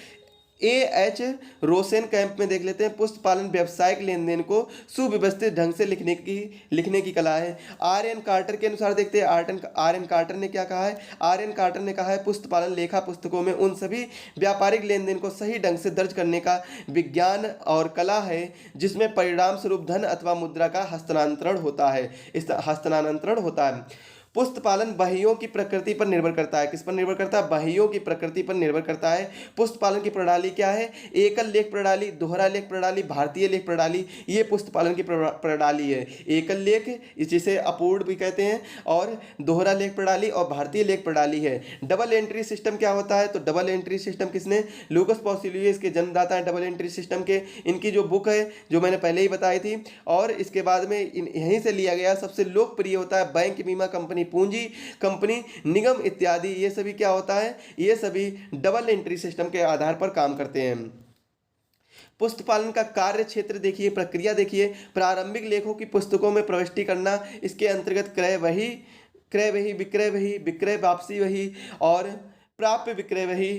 A.H. रोसेन कैंप में देख लेते हैं, पुस्तपालन व्यावसायिक लेन देन को सुव्यवस्थित ढंग से लिखने की कला है। R.N. कार्टर के अनुसार देखते हैं, R.N. कार्टर ने क्या कहा है, R.N. कार्टर ने कहा है पुस्तपालन लेखा पुस्तकों में उन सभी व्यापारिक लेन देन को सही ढंग से दर्ज करने का विज्ञान और कला है जिसमें परिणाम स्वरूप धन अथवा मुद्रा का हस्तांतरण होता है। पुस्तपालन बहियों की प्रकृति पर निर्भर करता है, किस पर निर्भर करता है, बहियों की प्रकृति पर निर्भर करता है। पुस्तपालन की प्रणाली क्या है, एकल लेख प्रणाली, दोहरा लेख प्रणाली, भारतीय लेख प्रणाली, ये पुस्तपालन की प्रणाली है। एकल लेख जिसे अपूर्ण भी कहते हैं, और दोहरा लेख प्रणाली और भारतीय लेख प्रणाली है। डबल एंट्री सिस्टम क्या होता है, तो डबल एंट्री सिस्टम किसने, लूकस पासियोली इसके जन्मदाता है डबल एंट्री सिस्टम के। इनकी जो बुक है जो मैंने पहले ही बताई थी, और इसके बाद में यहीं से लिया गया। सबसे लोकप्रिय होता है बैंक, बीमा कंपनी, पूंजी कंपनी, निगम इत्यादि। ये सभी क्या होता है, ये सभी डबल एंट्री सिस्टम के आधार पर काम करते हैं। पुस्तपालन का कार्य क्षेत्र देखिए, प्रक्रिया देखिए, प्रारंभिक लेखों की पुस्तकों में प्रविष्टि करना, इसके अंतर्गत क्रय वही, विक्रय वही, विक्रय वापसी वही और प्राप्य विक्रय वही,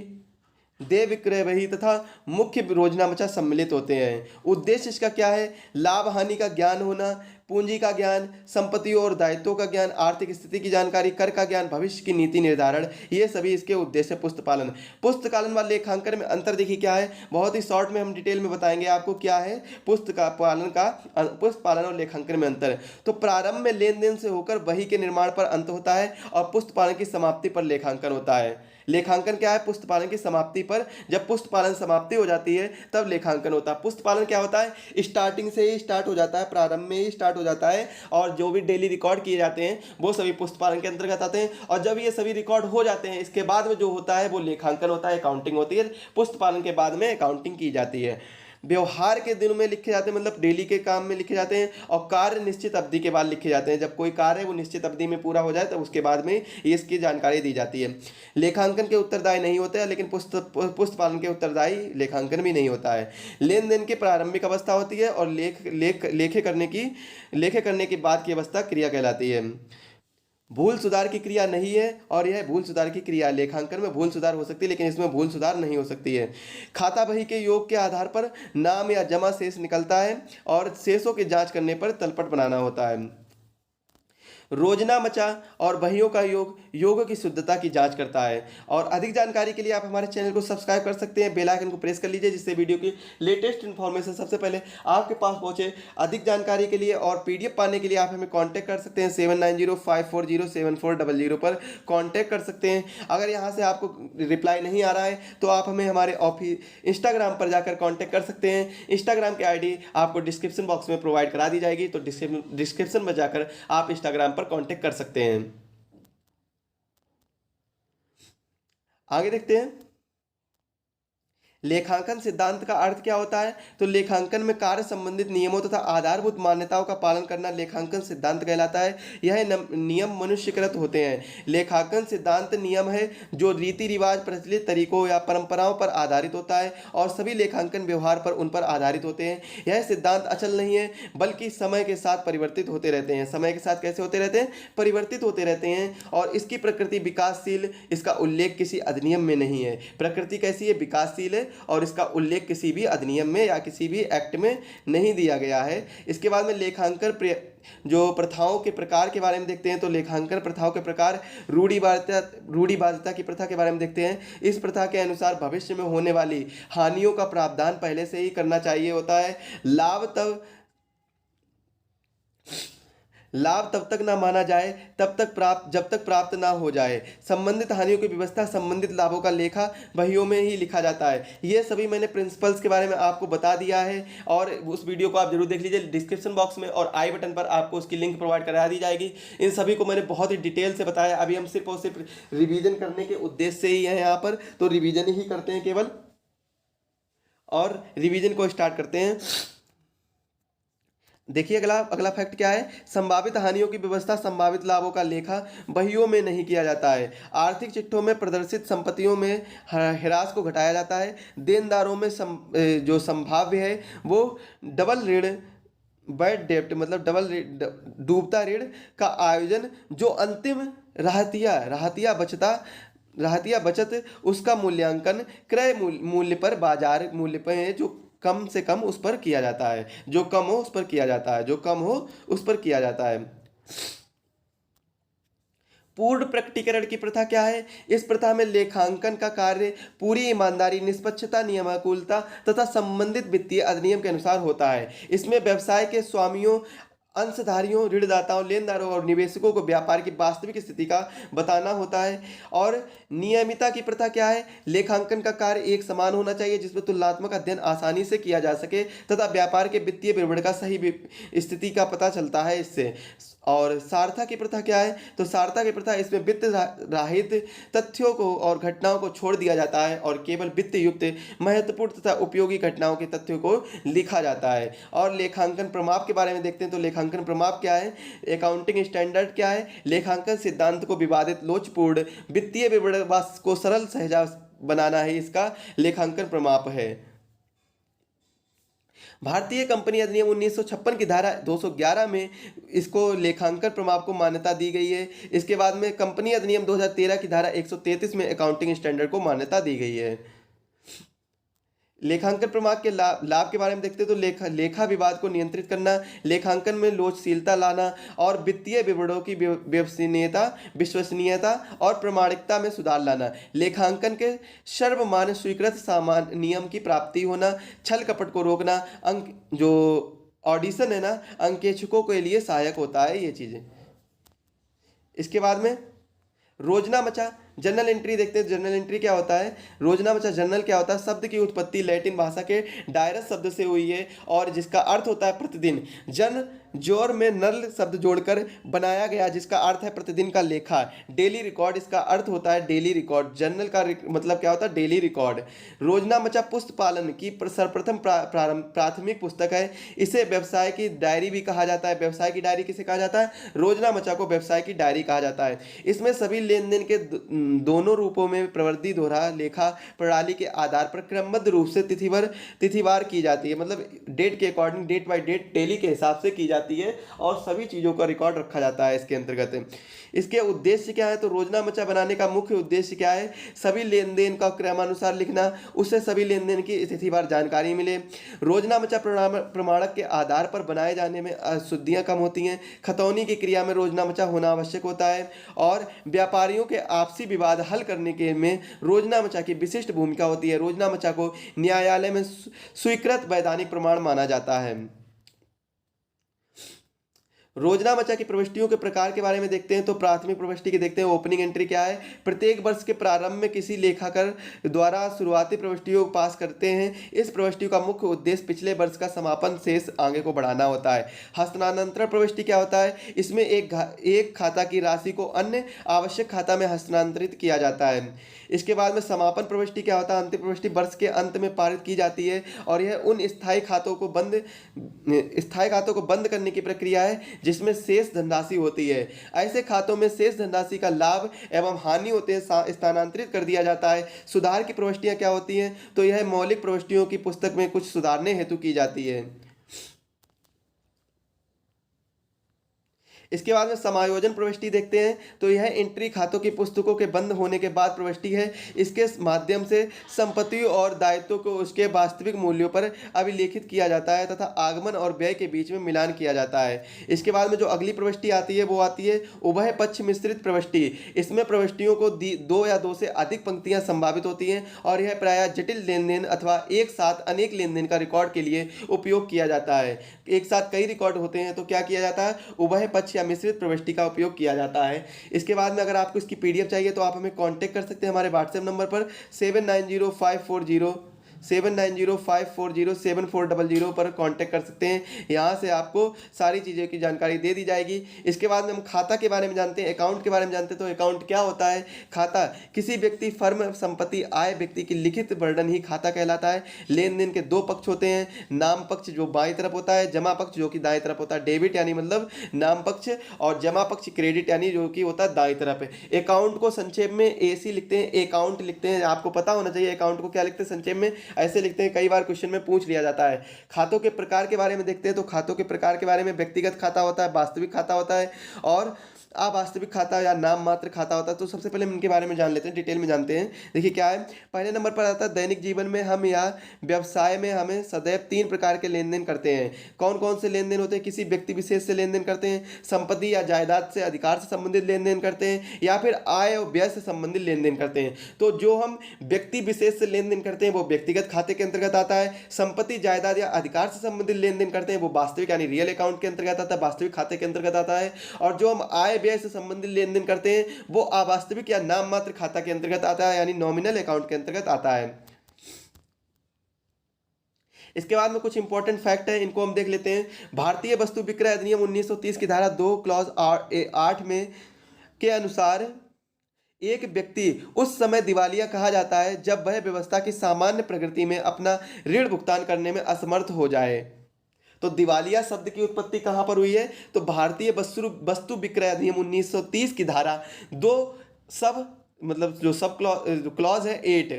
देय विक्रय वही तथा मुख्य रोजनामचा सम्मिलित होते हैं। उद्देश्य इसका क्या है, लाभ हानि का ज्ञान होना, पूंजी का ज्ञान, संपत्तियों और दायित्वों का ज्ञान, आर्थिक स्थिति की जानकारी, कर का ज्ञान, भविष्य की नीति निर्धारण, ये सभी इसके उद्देश्य पुस्तपालन। पुस्तकालन व लेखांकन में अंतर देखिए क्या है, बहुत ही शॉर्ट में हम डिटेल में बताएंगे आपको क्या है पुस्तपालन और लेखांकन में अंतर। तो प्रारंभ में लेन देन से होकर बही के निर्माण पर अंत होता है और पुस्तपालन की समाप्ति पर लेखांकन होता है। लेखांकन क्या है, पुस्तपालन की समाप्ति पर, जब पुस्तपालन समाप्ति हो जाती है तब लेखांकन होता है। पुस्तपालन क्या होता है, स्टार्टिंग से ही स्टार्ट हो जाता है, प्रारंभ में ही स्टार्ट हो जाता है और जो भी डेली रिकॉर्ड किए जाते हैं वो सभी पुस्तपालन के अंतर्गत आते हैं। और जब ये सभी रिकॉर्ड हो जाते हैं इसके बाद में जो होता है वो लेखांकन होता है, अकाउंटिंग होती है। पुस्तपालन के बाद में अकाउंटिंग की जाती है। व्यवहार के दिनों में लिखे जाते हैं, मतलब डेली के काम में लिखे जाते हैं, और कार्य निश्चित अवधि के बाद लिखे जाते हैं। जब कोई कार्य है वो निश्चित अवधि में पूरा हो जाए तो उसके बाद में इसकी जानकारी दी जाती है। लेखांकन के उत्तरदायी नहीं होते हैं, लेकिन पुस्तपालन के उत्तरदायी लेखांकन भी नहीं होता है। लेन देन की प्रारंभिक अवस्था होती है और लेखे करने की बाद की अवस्था क्रिया कहलाती है। भूल सुधार की क्रिया नहीं है और यह भूल सुधार की क्रिया। लेखांकन में भूल सुधार हो सकती है लेकिन इसमें भूल सुधार नहीं हो सकती है। खाता बही के योग के आधार पर नाम या जमा शेष निकलता है और शेषों की जांच करने पर तलपट बनाना होता है। रोजना मचा और बहियों का योग की शुद्धता की जांच करता है। और अधिक जानकारी के लिए आप हमारे चैनल को सब्सक्राइब कर सकते हैं, बेल आइकन को प्रेस कर लीजिए जिससे वीडियो की लेटेस्ट इन्फॉर्मेशन सबसे पहले आपके पास पहुंचे। अधिक जानकारी के लिए और पीडीएफ पाने के लिए आप हमें कांटेक्ट कर सकते हैं 7905407400 पर कांटेक्ट कर सकते हैं। अगर यहां से आपको रिप्लाई नहीं आ रहा है तो आप हमें हमारे इंस्टाग्राम पर जाकर कांटेक्ट कर सकते हैं। इंस्टाग्राम की आईडी आपको डिस्क्रिप्शन बॉक्स में प्रोवाइड करा दी जाएगी, तो डिस्क्रिप्शन में जाकर आप इंस्टाग्राम पर कांटेक्ट कर सकते हैं। आगे देखते हैं लेखांकन सिद्धांत का अर्थ क्या होता है। तो लेखांकन में कार्य संबंधित नियमों तथा आधारभूत मान्यताओं का पालन करना लेखांकन सिद्धांत कहलाता है। यह नियम मनुष्यकृत होते हैं। लेखांकन सिद्धांत नियम है जो रीति रिवाज, प्रचलित तरीकों या परंपराओं पर आधारित होता है और सभी लेखांकन व्यवहार पर उन पर आधारित होते हैं। यह सिद्धांत अचल नहीं है बल्कि समय के साथ परिवर्तित होते रहते हैं। समय के साथ कैसे होते रहते हैं, परिवर्तित होते रहते हैं। और इसकी प्रकृति विकासशील, इसका उल्लेख किसी अधिनियम में नहीं है। प्रकृति कैसी है, विकासशील है और इसका उल्लेख किसी भी अधिनियम में या किसी भी एक्ट में नहीं दिया गया है। इसके बाद में लेखांकन जो प्रथाओं के प्रकार के बारे में देखते हैं। तो लेखांकन प्रथाओं के प्रकार, रूढ़िवादिता की प्रथा के बारे में देखते हैं। इस प्रथा के अनुसार भविष्य में होने वाली हानियों का प्रावधान पहले से ही करना चाहिए होता है। लाभ तब तक ना माना जाए जब तक प्राप्त ना हो जाए। संबंधित हानियों की व्यवस्था संबंधित लाभों का लेखा बहियों में ही लिखा जाता है। ये सभी मैंने प्रिंसिपल्स के बारे में आपको बता दिया है और उस वीडियो को आप जरूर देख लीजिए। डिस्क्रिप्शन बॉक्स में और आई बटन पर आपको उसकी लिंक प्रोवाइड करा दी जाएगी। इन सभी को मैंने बहुत ही डिटेल से बताया। अभी हम सिर्फ और सिर्फ रिवीजन करने के उद्देश्य से ही है यहाँ पर, तो रिवीजन ही करते हैं केवल, और रिवीजन को स्टार्ट करते हैं। देखिए अगला फैक्ट क्या है। संभावित हानियों की व्यवस्था संभावित लाभों का लेखा बहियों में नहीं किया जाता है। आर्थिक चिट्ठों में प्रदर्शित संपत्तियों में ह्रास को घटाया जाता है। देनदारों में जो संभाव्य है वो डबल ऋण, बैड डेप्ट मतलब डूबता ऋण का आयोजन, जो अंतिम राहतिया बचत उसका मूल्यांकन क्रय मूल्य पर, बाजार मूल्य पर जो कम से कम उस पर किया जाता है, जो कम हो उस पर किया जाता है, जो कम हो उस पर किया जाता है। पूर्ण प्रकटीकरण की प्रथा क्या है। इस प्रथा में लेखांकन का कार्य पूरी ईमानदारी, निष्पक्षता, नियमानुकूलता तथा संबंधित वित्तीय अधिनियम के अनुसार होता है। इसमें व्यवसाय के स्वामियों, अंशधारियों, ऋणदाताओं, लेनदारों और निवेशकों को व्यापार की वास्तविक स्थिति का बताना होता है। और नियमितता की प्रथा क्या है। लेखांकन का कार्य एक समान होना चाहिए जिसमें तुलनात्मक अध्ययन आसानी से किया जा सके तथा व्यापार के वित्तीय विवरण का सही स्थिति का पता चलता है इससे। और सारथा की प्रथा क्या है। तो सारथा की प्रथा, इसमें वित्त राहित तथ्यों को और घटनाओं को छोड़ दिया जाता है और केवल वित्त युक्त महत्वपूर्ण तथा उपयोगी घटनाओं के तथ्यों को लिखा जाता है। और लेखांकन प्रमाप के बारे में देखते हैं। तो लेखांकन प्रमाप क्या है, अकाउंटिंग स्टैंडर्ड क्या है। लेखांकन सिद्धांत को विवादित, लोचपूर्ण, वित्तीय विवरण को सरल सहजा बनाना ही इसका लेखांकन प्रमाप है। भारतीय कंपनी अधिनियम 1956 की धारा 211 में इसको लेखांकन प्रमाप को मान्यता दी गई है। इसके बाद में कंपनी अधिनियम 2013 की धारा 133 में अकाउंटिंग स्टैंडर्ड को मान्यता दी गई है। लेखांकन प्रमाण के लाभ के बारे में देखते हैं तो लेखा विवाद को नियंत्रित करना, लेखांकन में लोचशीलता लाना और वित्तीय विवरणों की विश्वसनीयता और प्रामाणिकता में सुधार लाना, लेखांकन के सर्वमान्य स्वीकृत सामान्य नियम की प्राप्ति होना, छल कपट को रोकना, अंक जो ऑडिशन है ना अंकेक्षकों के लिए सहायक होता है ये चीज़ें। इसके बाद में रोजना मचा जर्नल एंट्री देखते हैं। जर्नल एंट्री क्या होता है, रोजना मचा जर्नल क्या होता है, शब्द की उत्पत्ति लैटिन भाषा के डायरस शब्द से हुई है और जिसका अर्थ होता है प्रतिदिन। जन जोर में नल शब्द जोड़कर बनाया गया जिसका अर्थ है प्रतिदिन का लेखा। डेली रिकॉर्ड इसका अर्थ होता है डेली रिकॉर्ड। जर्नल का मतलब क्या होता है, डेली रिकॉर्ड। रोजना मचा पुस्तक पालन की सर्वप्रथम प्राथमिक पुस्तक है। इसे व्यवसाय की डायरी भी कहा जाता है। व्यवसाय की डायरी किसे कहा जाता है, रोजना मचा को व्यवसाय की डायरी कहा जाता है। इसमें सभी लेन देन के दोनों रूपों में प्रवृत्ति दोहरा लेखा प्रणाली के आधार पर क्रमबद्ध रूप से तिथिवार की जाती है, मतलब डेट के according date by date daily के हिसाब से की जाती है और सभी चीज़ों का रिकॉर्ड रखा जाता है इसके अंतर्गत। इसके उद्देश्य क्या है, तो रोजना मचा बनाने का मुख्य उद्देश्य क्या है, सभी लेन देन का क्रमानुसार लिखना, उससे सभी लेन देन की तिथिवार जानकारी मिले। रोजना मचा प्रमाणक के आधार पर बनाए जाने में अशुद्धियाँ कम होती हैं। खतौनी की क्रिया में रोजना मचा होना आवश्यक होता है और व्यापारियों के आपसी विवाद हल करने के में रोजना मचा की विशिष्ट भूमिका होती है। रोजना मचा को न्यायालय में स्वीकृत वैधानिक प्रमाण माना जाता है। रोजना मचा की प्रविष्टियों के प्रकार के बारे में देखते हैं तो प्राथमिक प्रविष्टि की देखते हैं। ओपनिंग एंट्री क्या है, प्रत्येक वर्ष के प्रारंभ में किसी लेखाकार द्वारा शुरुआती प्रविष्टियों को पास करते हैं। इस प्रविष्टियों का मुख्य उद्देश्य पिछले वर्ष का समापन शेष आगे को बढ़ाना होता है। हस्तांतरण प्रविष्टि क्या होता है, इसमें एक खाता की राशि को अन्य आवश्यक खाता में हस्तांतरित किया जाता है। इसके बाद में समापन प्रविष्टि क्या होता है, अंतिम प्रविष्टि वर्ष के अंत में पारित की जाती है और यह उन स्थायी खातों को बंद करने की प्रक्रिया है जिसमें शेष धनराशि होती है। ऐसे खातों में शेष धनराशि का लाभ एवं हानि होते हैं स्थानांतरित कर दिया जाता है। सुधार की प्रविष्टियां क्या होती हैं, तो यह मौलिक प्रविष्टियों की पुस्तक में कुछ सुधारने हेतु की जाती है। इसके बाद में समायोजन प्रविष्टि देखते हैं तो यह एंट्री खातों की पुस्तकों के बंद होने के बाद प्रविष्टि है। इसके माध्यम से संपत्ति और दायित्वों को उसके वास्तविक मूल्यों पर अभिलेखित किया जाता है तथा आगमन और व्यय के बीच में मिलान किया जाता है। इसके बाद में जो अगली प्रविष्टि आती है वो आती है उभय पक्ष मिश्रित प्रविष्टि। इसमें प्रविष्टियों को दो या दो से अधिक पंक्तियां संभावित होती हैं और यह प्रायः जटिल लेन देन अथवा एक साथ अनेक लेन देन का रिकॉर्ड के लिए उपयोग किया जाता है। एक साथ कई रिकॉर्ड होते हैं तो क्या किया जाता है, उभय पक्ष या मिश्रित प्रविष्टि का उपयोग किया जाता है। इसके बाद में अगर आपको इसकी पीडीएफ चाहिए तो आप हमें कांटेक्ट कर सकते हैं हमारे व्हाट्सएप नंबर पर 790540 पर कांटेक्ट कर सकते हैं। यहाँ से आपको सारी चीज़ों की जानकारी दे दी जाएगी। इसके बाद में हम खाता के बारे में जानते हैं, अकाउंट के बारे में जानते हैं। तो अकाउंट क्या होता है, खाता किसी व्यक्ति फर्म संपत्ति आय व्यक्ति की लिखित वर्णन ही खाता कहलाता है। लेन देन के दो पक्ष होते हैं, नाम पक्ष जो बाईं तरफ होता है, जमा पक्ष जो कि दाएं तरफ होता है। डेबिट यानी मतलब नाम पक्ष और जमा पक्ष क्रेडिट यानी जो कि होता है दाएं तरफ है। अकाउंट को संक्षेप में एसी लिखते हैं, अकाउंट लिखते हैं। आपको पता होना चाहिए अकाउंट को क्या लिखते हैं, संक्षेप में ऐसे लिखते हैं। कई बार क्वेश्चन में पूछ लिया जाता है। खातों के प्रकार के बारे में देखते हैं तो खातों के प्रकार के बारे में व्यक्तिगत खाता होता है, वास्तविक खाता होता है और अवास्तविक खाता या नाम मात्र खाता होता है। तो सबसे पहले हम इनके बारे में जान लेते हैं, डिटेल में जानते हैं। देखिए क्या है, पहले नंबर पर आता है दैनिक जीवन में हम या व्यवसाय में हमें सदैव 3 प्रकार के लेन देन करते हैं। कौन कौन से लेन देन होते हैं, किसी व्यक्ति विशेष से लेन देन करते हैं, संपत्ति या जायदाद से अधिकार से संबंधित लेन देन करते हैं या फिर आय और व्यय से संबंधित लेन देन करते हैं। तो जो हम व्यक्ति विशेष से लेन देन करते हैं वो व्यक्तिगत खाते के अंतर्गत आता है। संपत्ति जायदाद या अधिकार से संबंधित लेन देन करते हैं वो वास्तविक यानी रियल अकाउंट के अंतर्गत आता है, वास्तविक खाते के अंतर्गत आता है। और जो हम आय व्यय से संबंधित लेन देन करते हैं वो अवास्तविक या नाम मात्र खाता के अंतर्गत आता है यानी नॉमिनल अकाउंट के अंतर्गत आता है। इसके बाद में कुछ इंपॉर्टेंट फैक्ट है, इनको हम देख लेते हैं। भारतीय वस्तु विक्रय अधिनियम 1930 की धारा 2 क्लॉज 8 में के अनुसार एक व्यक्ति उस समय दिवालिया कहा जाता है जब वह व्यवस्था की सामान्य प्रकृति में अपना ऋण भुगतान करने में असमर्थ हो जाए। तो दिवालिया शब्द की उत्पत्ति कहाँ पर हुई है, तो भारतीय वस्तु विक्रय अधिनियम 1930 की धारा 2 सब मतलब जो सब क्लॉज है 8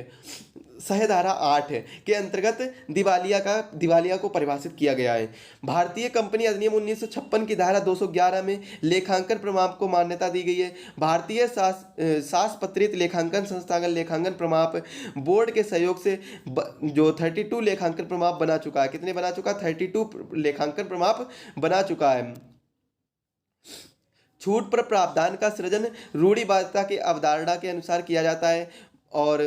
सहधारा 8 के अंतर्गत दिवालिया को परिभाषित किया गया है। भारतीय कंपनी अधिनियम 1956 की धारा 211 में लेखांकन प्रमाप को मान्यता दी गई है। भारतीय शासपत्रित लेखांकन संस्थागत लेखांकन प्रमाप बोर्ड के सहयोग से जो 32 लेखांकन प्रमाप बना चुका है। कितने बना चुका? 32 लेखांकन प्रमाप बना चुका है। छूट पर प्रावधान का सृजन रूढ़िवादिता की अवधारणा के अनुसार किया जाता है। और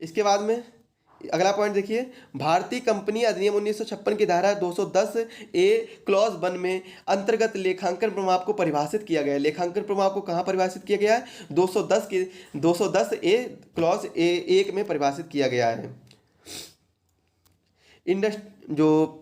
इसके बाद में अगला पॉइंट देखिए, भारतीय कंपनी अधिनियम 1956 की धारा 210 ए क्लॉज 1 में अंतर्गत लेखांकन प्रमाप को परिभाषित किया गया है। लेखांकन प्रमाप को कहाँ परिभाषित किया गया है? 210 ए क्लॉज ए 1 में परिभाषित किया गया है। जो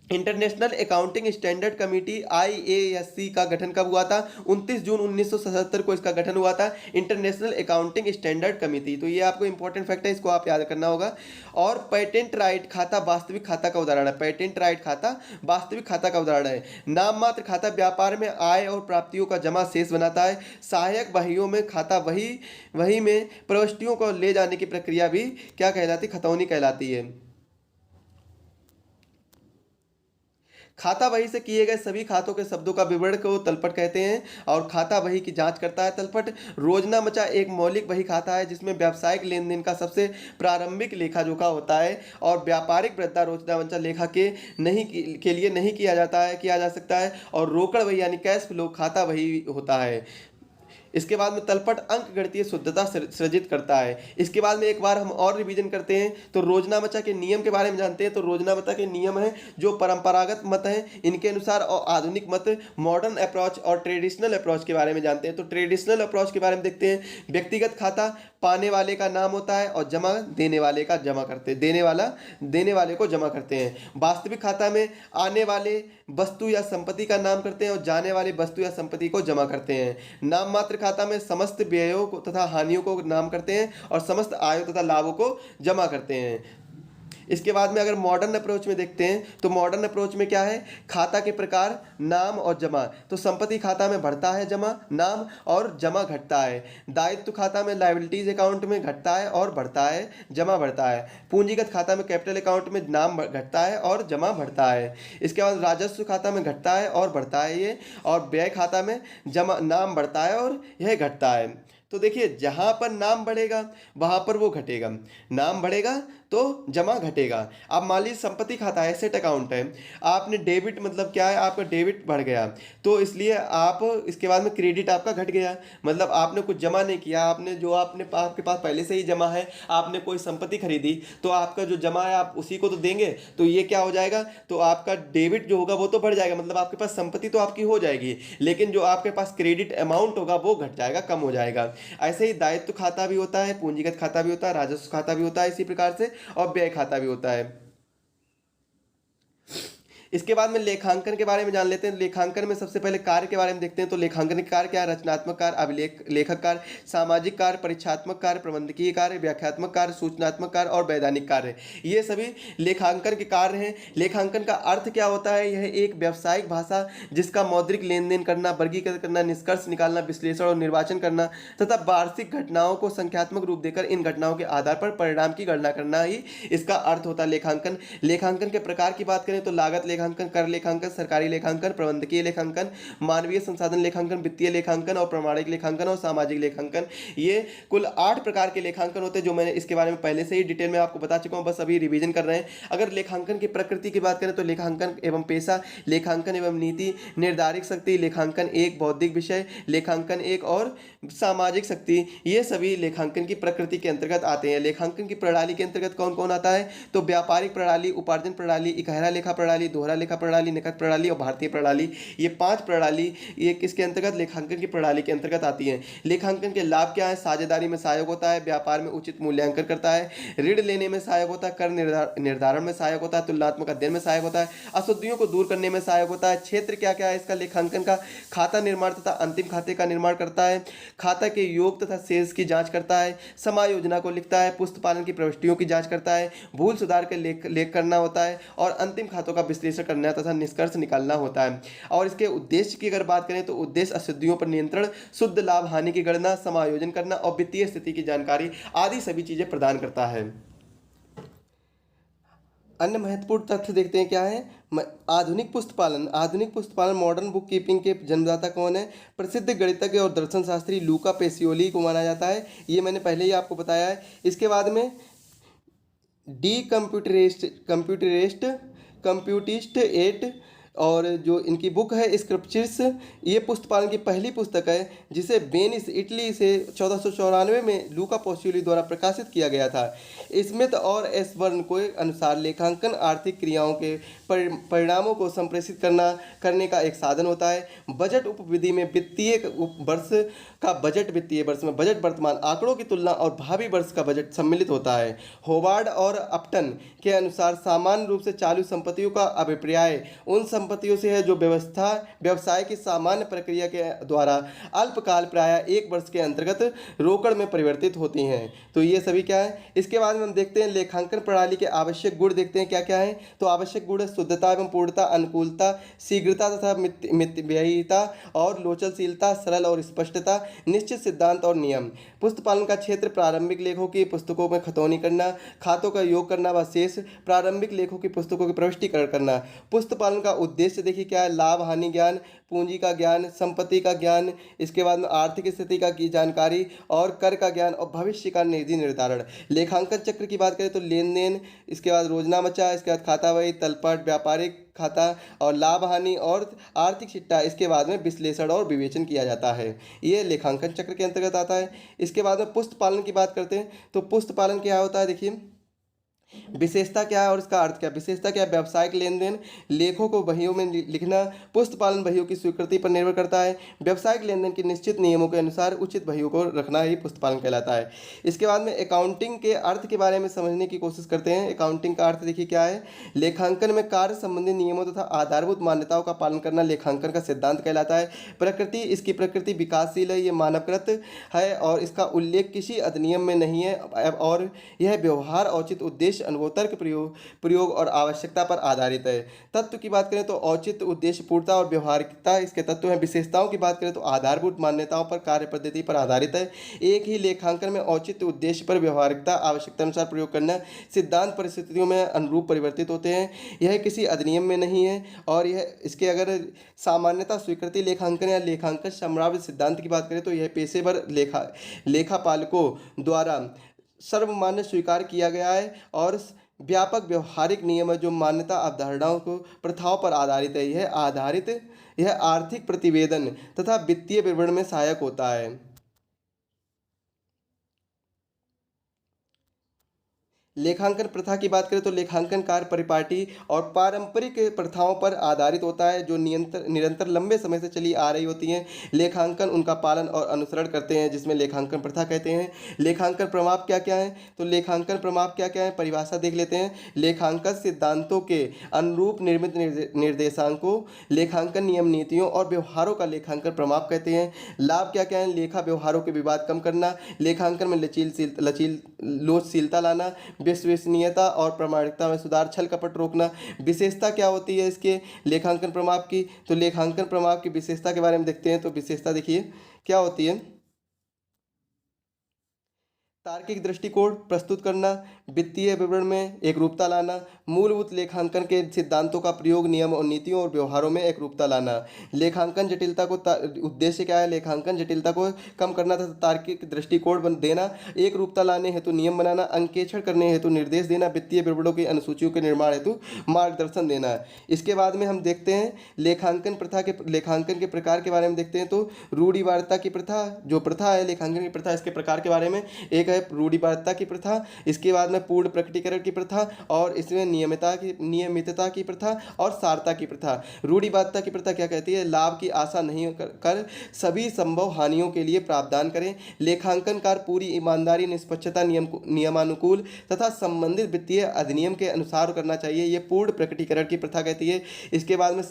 international accounting standard committee IASC का गठन कब हुआ था? 29 जून 1977 को इसका गठन हुआ था, इंटरनेशनल अकाउंटिंग स्टैंडर्ड कमेटी। तो ये आपको इंपॉर्टेंट फैक्ट है, इसको आप याद करना होगा। और पेटेंट राइट खाता वास्तविक खाता का उदाहरण है। पेटेंट राइट खाता वास्तविक खाता का उदाहरण है। नाम मात्र खाता व्यापार में आय और प्राप्तियों का जमा शेष बनाता है। सहायक बहियों में खाता वही में प्रविष्टियों को ले जाने की प्रक्रिया भी क्या कहलाती? खतौनी कहलाती है। खाता बही से किए गए सभी खातों के शब्दों का विवरण को तलपट कहते हैं और खाता बही की जांच करता है तलपट। रोजनामचा एक मौलिक बही खाता है जिसमें व्यावसायिक लेन देन का सबसे प्रारंभिक लेखा जोखा होता है और व्यापारिक वृद्धा रोजनामचा लेखा के लिए नहीं किया जा सकता है। और रोकड़ बही यानी कैश फ्लो खाता बही होता है। इसके बाद में तलपट अंक गणितीय शुद्धता सृजित करता है। इसके बाद में एक बार हम और रिवीजन करते हैं तो रोजनामचा के नियम के बारे में जानते हैं। तो रोजनामचा के नियम हैं जो परंपरागत मत हैं इनके अनुसार, और आधुनिक मत मॉडर्न अप्रोच और ट्रेडिशनल अप्रोच के बारे में जानते हैं। तो ट्रेडिशनल अप्रोच के बारे में देखते हैं। व्यक्तिगत खाता पाने वाले का नाम होता है और जमा देने वाले को जमा करते हैं। वास्तविक खाता में आने वाले वस्तु या संपत्ति का नाम करते हैं और जाने वाले वस्तु या संपत्ति को जमा करते हैं। नाम मात्र खाता में समस्त व्ययों को तथा हानियों को नाम करते हैं और समस्त आयों तथा लाभों को जमा करते हैं। इसके बाद में अगर मॉडर्न अप्रोच में देखते हैं तो मॉडर्न अप्रोच में क्या है? खाता के प्रकार, नाम और जमा। तो संपत्ति खाता में बढ़ता है जमा, नाम और जमा घटता है। दायित्व खाता में लायबिलिटीज अकाउंट में घटता है और बढ़ता है, जमा बढ़ता है। पूंजीगत खाता में कैपिटल अकाउंट में नाम घटता है और जमा बढ़ता है। इसके बाद राजस्व खाता में घटता है और बढ़ता है ये, और व्यय खाता में नाम बढ़ता है और यह घटता है। तो देखिए, जहाँ पर नाम बढ़ेगा वहाँ पर वो घटेगा, नाम बढ़ेगा तो जमा घटेगा। अब मान लीजिए संपत्ति खाता है, एसेट अकाउंट है, आपने डेबिट मतलब क्या है? आपका डेबिट बढ़ गया तो इसलिए आप इसके बाद में क्रेडिट आपका घट गया, मतलब आपने कुछ जमा नहीं किया, आपके पास पहले से ही जमा है, आपने कोई संपत्ति खरीदी तो आपका जो जमा है आप उसी को तो देंगे, तो ये क्या हो जाएगा? तो आपका डेबिट जो होगा वो तो बढ़ जाएगा, मतलब आपके पास संपत्ति तो आपकी हो जाएगी, लेकिन जो आपके पास क्रेडिट अमाउंट होगा वो घट जाएगा, कम हो जाएगा। ऐसे ही दायित्व खाता भी होता है, पूंजीगत खाता भी होता है, राजस्व खाता भी होता है इसी प्रकार से, और व्यय खाता भी होता है। इसके बाद में लेखांकन के बारे में जान लेते हैं। लेखांकन में सबसे पहले कार्य के बारे में देखते हैं। तो लेखांकन के कार्य क्या है? रचनात्मक कार्य, अभिलेखक कार्य, सामाजिक कार्य, परीक्षात्मक कार्य, प्रबंधकीय कार्य, व्याख्यात्मक कार्य, सूचनात्मक कार्य और वैधानिक कार्य, ये सभी लेखांकन के कार्य हैं। लेखांकन का अर्थ क्या होता है? यह एक व्यावसायिक भाषा जिसका मौद्रिक लेन देन करना, वर्गीकृत करना, निष्कर्ष निकालना, विश्लेषण और निर्वाचन करना तथा वार्षिक घटनाओं को संख्यात्मक रूप देकर इन घटनाओं के आधार पर परिणाम की गणना करना ही इसका अर्थ होता है लेखांकन। लेखांकन के प्रकार की बात करें तो लागत लेखांकन, कर लेखांकन, सरकारी लेखांकन, प्रबंधकीय लेखांकन, मानवीय संसाधन लेखांकन, वित्तीय लेखांकन और प्रमाणिक लेखांकन और सामाजिक लेखांकन, ये कुल 8 प्रकार के लेखांकन होते हैं जो मैंने इसके बारे में पहले से ही डिटेल में आपको बता चुका हूं, बस अभी रिवीजन कर रहे हैं। अगर लेखांकन की प्रकृति की बात करें तो लेखांकन एवं पेशा, लेखांकन एवं नीति, निर्धारित शक्ति, लेखांकन एक बौद्धिक विषय, लेखांकन एक और सामाजिक शक्ति, ये सभी लेखांकन की प्रकृति के अंतर्गत आते हैं। लेखांकन की प्रणाली के अंतर्गत कौन कौन आता है? तो व्यापारिक प्रणाली, उपार्जन प्रणाली, इकहरा लेखा प्रणाली, दोहरा लेखा प्रणाली, नकद प्रणाली और भारतीय प्रणाली, ये 5 प्रणाली ये किसके अंतर्गत? लेखांकन की प्रणाली के अंतर्गत आती हैं। लेखांकन के लाभ क्या है? साझेदारी में सहायक होता है, व्यापार में उचित मूल्यांकन करता है, ऋण लेने में सहायक होता है, कर निर्धारण में सहायक होता है, तुलनात्मक अध्ययन में सहायक होता है, अशुद्धियों को दूर करने में सहायक होता है। क्षेत्र क्या क्या है इसका लेखांकन का? खाता निर्माण तथा अंतिम खाते का निर्माण करता है, खाता के योग तथा शेष की जांच करता है, समायोजना को लिखता है, पुस्तपालन की प्रविष्टियों की जांच करता है, भूल सुधार के लेख करना होता है और अंतिम खातों का विश्लेषण विश्लेषण करना तथा निष्कर्ष निकालना होता है। और इसके उद्देश्य की अगर बात करें तो उद्देश्य अशुद्धियों पर नियंत्रण, शुद्ध लाभ हानि की गणना, समायोजन करना और वित्तीय स्थिति की जानकारी आदि सभी चीजें प्रदान करता है। अन्य महत्वपूर्ण तथ्य देखते हैं क्या है। आधुनिक पुस्तपालन मॉडर्न बुक कीपिंग के जन्मदाता कौन है। प्रसिद्ध गणितज्ञ और दर्शन शास्त्री लूका पेसियोली को माना जाता है, ये मैंने पहले ही आपको बताया है। इसके बाद में डी कंप्यूटिस्ट एट और जो इनकी बुक है स्क्रिप्चर्स, ये पुस्तपालन की पहली पुस्तक है जिसे वेनिस इटली से 1494 में लूका पेसियोली द्वारा प्रकाशित किया गया था। स्मिथ और एसबर्न के अनुसार लेखांकन आर्थिक क्रियाओं के परिणामों को संप्रेषित करने का एक साधन होता है। बजट उपविधि में वित्तीय वर्ष का बजट, वित्तीय वर्ष में बजट वर्तमान आंकड़ों की तुलना और भावी वर्ष का बजट सम्मिलित होता है। होवार्ड और अपटन के अनुसार सामान्य रूप से चालू संपत्तियों का अभिप्राय उन संपत्तियों से है जो व्यवसाय की सामान्य प्रक्रिया के द्वारा अल्पकाल प्रायः एक वर्ष के अंतर्गत रोकड़ में परिवर्तित होती हैं। तो ये सभी क्या है। इसके बाद में हम देखते हैं लेखांकन प्रणाली के आवश्यक गुण देखते हैं क्या क्या है। तो आवश्यक गुण है शुद्धता एवं पूर्णता, अनुकूलता, शीघ्रता तथा मितव्ययिता और लोचनशीलता, सरल और स्पष्टता, निश्चित सिद्धांत और नियम। पुस्तपालन का क्षेत्र प्रारंभिक लेखों की पुस्तकों में खतौनी करना, खातों का योग करना व शेष प्रारंभिक लेखों की पुस्तकों की प्रविष्टिकरण करना। पुस्तपालन का उद्देश्य देखिए क्या है। लाभ हानि ज्ञान, पूंजी का ज्ञान, संपत्ति का ज्ञान, इसके बाद में आर्थिक स्थिति का की जानकारी और कर का ज्ञान और भविष्य का निधि निर्धारण। लेखांकन चक्र की बात करें तो लेन देन, इसके बाद रोजनामचा, इसके बाद खाता बही, तलपट, व्यापारिक खाता और लाभ हानि और आर्थिक चिट्ठा, इसके बाद में विश्लेषण और विवेचन किया जाता है। ये लेखांकन चक्र के अंतर्गत आता है। इसके बाद में पुस्तपालन की बात करते हैं तो पुस्तपालन क्या होता है देखिए। विशेषता क्या है और इसका अर्थ क्या है। विशेषता क्या है। व्यावसायिक लेन देन, लेखों को बहियों में लिखना पुस्तपालन बहियों की स्वीकृति पर निर्भर करता है। व्यावसायिक लेन देन के निश्चित नियमों के अनुसार उचित बहियों को रखना ही पुस्तपालन कहलाता है। इसके बाद में अकाउंटिंग के अर्थ के बारे में समझने की कोशिश करते हैं। अकाउंटिंग का अर्थ देखिए क्या है। लेखांकन में कार्य संबंधी नियमों तथा आधारभूत मान्यताओं का पालन करना लेखांकन का सिद्धांत कहलाता है। प्रकृति, इसकी प्रकृति विकासशील है, ये मानवकृत है और इसका उल्लेख किसी अधिनियम में नहीं है और यह व्यवहार औचित्य उद्देश्य अनुभव तर्क प्रयोग और आवश्यकता पर आधारित है। तत्व की बात करें तो औचित्य, उद्देश्य, पूर्णता और व्यवहारिकता इसके तत्व हैं। विशेषताओं की बात करें तो आधारभूत मान्यताओं पर, कार्य पद्धति पर आधारित है। एक ही लेखांकन में औचित्य, उद्देश्य पर व्यवहारिकता आवश्यकता अनुसार प्रयोग करना सिद्धांत परिस्थितियों में अनुरूप परिवर्तित होते हैं। यह किसी अधिनियम में नहीं है और यह इसके अगर सामान्यता स्वीकृति लेखांकन या लेखांकन सम्राव्य सिद्धांत की बात करें तो यह पेशेवर लेखापालकों द्वारा सर्वमान्य स्वीकार किया गया है और व्यापक व्यवहारिक नियम है जो मान्यता अवधारणाओं को प्रथाओं पर आधारित है। यह आर्थिक प्रतिवेदन तथा वित्तीय विवरण में सहायक होता है। लेखांकन प्रथा की बात करें तो लेखांकन कार्य परिपाटी और पारंपरिक प्रथाओं पर आधारित होता है जो निरंतर लंबे समय से चली आ रही होती हैं। लेखांकन उनका पालन और अनुसरण करते हैं जिसमें लेखांकन प्रथा कहते हैं। लेखांकन प्रमाप क्या क्या है। तो लेखांकन प्रमाप क्या क्या है, परिभाषा देख लेते हैं। लेखांकन सिद्धांतों के अनुरूप निर्मित निर्देशांकों, लेखांकन नियम, नीतियों और व्यवहारों का लेखांकन प्रमाप कहते हैं। लाभ क्या क्या है। लेखा व्यवहारों के विवाद कम करना, लेखांकन में लोचशीलता लाना, विश्वसनीयता और प्रामाणिकता में सुधार, छल कपट रोकना। विशेषता क्या होती है इसके लेखांकन प्रमाप की। तो लेखांकन प्रमाप की विशेषता के बारे में देखते हैं। तो विशेषता देखिए क्या होती है। तार्किक दृष्टिकोण प्रस्तुत करना, वित्तीय विवरण में एकरूपता लाना, मूलभूत लेखांकन के सिद्धांतों का प्रयोग नियम और नीतियों और व्यवहारों में एकरूपता लाना। लेखांकन जटिलता को उद्देश्य क्या है। लेखांकन जटिलता को कम करना तथा तार्किक दृष्टिकोण देना, एकरूपता लाने हेतु नियम बनाना, अंकेक्षण करने हेतु निर्देश देना, वित्तीय विवरणों की अनुसूचियों के निर्माण हेतु मार्गदर्शन देना। इसके बाद में हम देखते हैं लेखांकन के प्रकार के बारे में देखते हैं। तो रूढ़िवादिता की प्रथा, जो प्रथा है लेखांकन की प्रथा, इसके प्रकार के बारे में एक रूढ़िवादिता की प्रथा, इसके बाद में पूर्ण प्रकटीकरण की प्रथा और इसमें नियमितता की प्रथा और सारता की प्रथा। रूढ़िवादिता की प्रथा क्या कहती है। लाभ की आशा नहीं कर सभी संभव हानियों के लिए प्रावधान करें। लेखांकनकार पूरी ईमानदारी, निष्पक्षता, नियमानुकूल तथा संबंधित वित्तीय अधिनियम के अनुसार करना चाहिए। ये पूर्ण प्रकटीकरण की प्रथा कहती है। इसके बाद में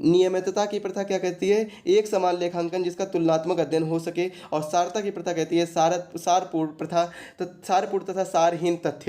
नियमितता की प्रथा क्या कहती है। एक समान लेखांकन जिसका तुलनात्मक अध्ययन हो सके। और सारता की प्रथा कहती है सारपूर्ण प्रथा, सारपूर्ण तथा सारहीन तथ्य।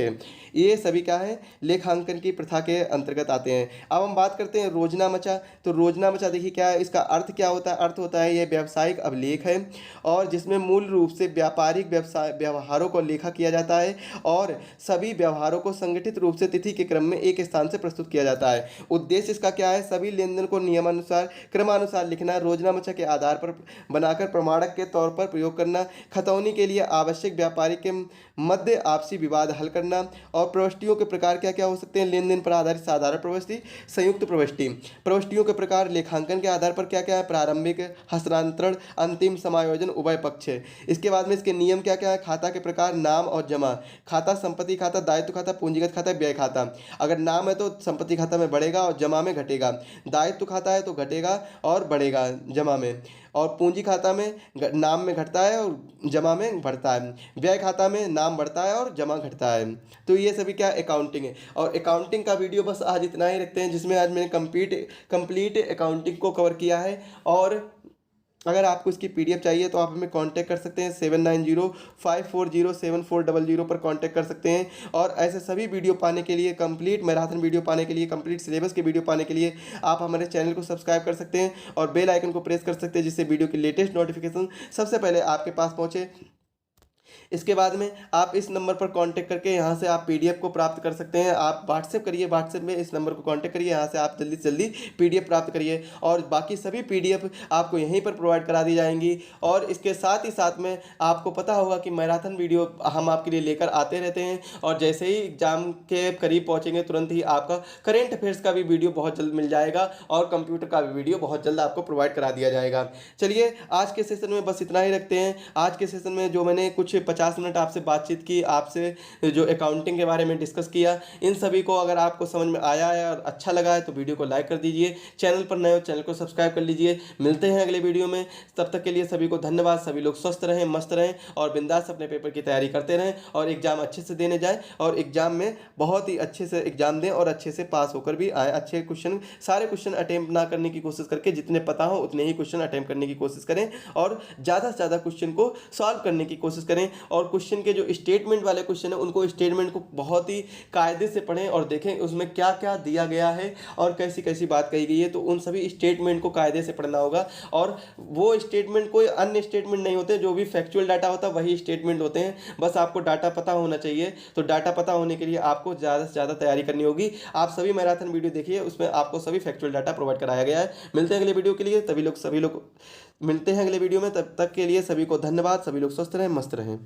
ये सभी क्या है लेखांकन लेखांकन की प्रथा के अंतर्गत आते हैं। अब हम बात करते हैं रोजना मचा। तो रोजना मचा देखिए क्या है, इसका अर्थ क्या होता है। अर्थ होता है यह व्यावसायिक अभिलेख है और जिसमें मूल रूप से व्यापारिक व्यवसाय व्यवहारों को लेखा किया जाता है और सभी व्यवहारों को संगठित रूप से तिथि के क्रम में एक स्थान से प्रस्तुत किया जाता है। उद्देश्य इसका क्या है, सभी लेन देन को नियमानुसार क्रमानुसार लिखना, रोजना मचा के आधार पर बनाकर प्रमाणक के तौर पर प्रयोग करना, खतौनी के लिए आवश्यक व्यापारी के मध्य आपसी विवाद हल करना। और प्रविष्टियों के प्रकार क्या क्या हो सकते हैं, लेन देन पर आधारित साधारण प्रविष्टि, संयुक्त प्रविष्टि। प्रविष्टियों के प्रकार लेखांकन के आधार पर क्या क्या है, प्रारंभिक, हस्तांतरण, अंतिम, समायोजन, उभय पक्ष है। इसके बाद में इसके नियम क्या क्या है, खाता के प्रकार, नाम और जमा, खाता संपत्ति खाता, दायित्व खाता, पूंजीगत खाता, व्यय खाता। अगर नाम है तो संपत्ति खाता में बढ़ेगा और जमा में घटेगा, दायित्व खाता है तो घटेगा और बढ़ेगा जमा में, और पूंजी खाता में नाम में घटता है और जमा में बढ़ता है, व्यय खाता में नाम बढ़ता है और जमा घटता है। तो ये सभी क्या अकाउंटिंग है। और अकाउंटिंग का वीडियो बस आज इतना ही रखते हैं, जिसमें आज मैंने कंप्लीट अकाउंटिंग को कवर किया है। और अगर आपको इसकी पीडीएफ चाहिए तो आप हमें कांटेक्ट कर सकते हैं, 7905407400 पर कांटेक्ट कर सकते हैं। और ऐसे सभी वीडियो पाने के लिए, कंप्लीट मैराथन वीडियो पाने के लिए, कंप्लीट सिलेबस के वीडियो पाने के लिए आप हमारे चैनल को सब्सक्राइब कर सकते हैं और बेल आइकन को प्रेस कर सकते हैं, जिससे वीडियो की लेटेस्ट नोटिफिकेशन सबसे पहले आपके पास पहुंचे। इसके बाद में आप इस नंबर पर कांटेक्ट करके यहाँ से आप पीडीएफ को प्राप्त कर सकते हैं। आप व्हाट्सएप करिए, व्हाट्सएप में इस नंबर को कांटेक्ट करिए, यहाँ से आप जल्दी से जल्दी पीडीएफ प्राप्त करिए। और बाकी सभी पीडीएफ आपको यहीं पर प्रोवाइड करा दी जाएंगी। और इसके साथ ही साथ में आपको पता होगा कि मैराथन वीडियो हम आपके लिए लेकर आते रहते हैं, और जैसे ही एग्जाम के करीब पहुँचेंगे तुरंत ही आपका करेंट अफेयर्स का भी वीडियो बहुत जल्द मिल जाएगा और कंप्यूटर का भी वीडियो बहुत जल्द आपको प्रोवाइड करा दिया जाएगा। चलिए आज के सेशन में बस इतना ही रखते हैं। आज के सेशन में जो मैंने कुछ 50 मिनट आपसे बातचीत की, आपसे जो अकाउंटिंग के बारे में डिस्कस किया, इन सभी को अगर आपको समझ में आया है और अच्छा लगा है तो वीडियो को लाइक कर दीजिए। चैनल पर नए हो चैनल को सब्सक्राइब कर लीजिए। मिलते हैं अगले वीडियो में, तब तक के लिए सभी को धन्यवाद। सभी लोग स्वस्थ रहें, मस्त रहें और बिंदास अपने पेपर की तैयारी करते रहें और एग्जाम अच्छे से देने जाएं और एग्जाम में बहुत ही अच्छे से एग्जाम दें और अच्छे से पास होकर भी आए। अच्छे क्वेश्चन, सारे क्वेश्चन अटेम्प्ट ना करने की कोशिश करके जितने पता हो उतने ही क्वेश्चन अटेम्प्ट करने की कोशिश करें और ज़्यादा से ज़्यादा क्वेश्चन को सॉल्व करने की कोशिश करें। और क्वेश्चन के जो स्टेटमेंट वाले क्वेश्चन है उनको, स्टेटमेंट को बहुत ही कायदे से पढ़ें और देखें उसमें क्या क्या दिया गया है और कैसी कैसी बात कही गई है। तो उन सभी स्टेटमेंट को कायदे से पढ़ना होगा। और वो स्टेटमेंट कोई अन्य स्टेटमेंट नहीं होते, जो भी फैक्चुअल डाटा होता है वही स्टेटमेंट होते हैं। बस आपको डाटा पता होना चाहिए। तो डाटा पता होने के लिए आपको ज़्यादा से ज़्यादा तैयारी करनी होगी। आप सभी मैराथन वीडियो देखिए, उसमें आपको सभी फैक्चुअल डाटा प्रोवाइड कराया गया है। मिलते हैं अगले वीडियो के लिए, सभी लोग मिलते हैं अगले वीडियो में। तब तक के लिए सभी को धन्यवाद। सभी लोग स्वस्थ रहें, मस्त रहें।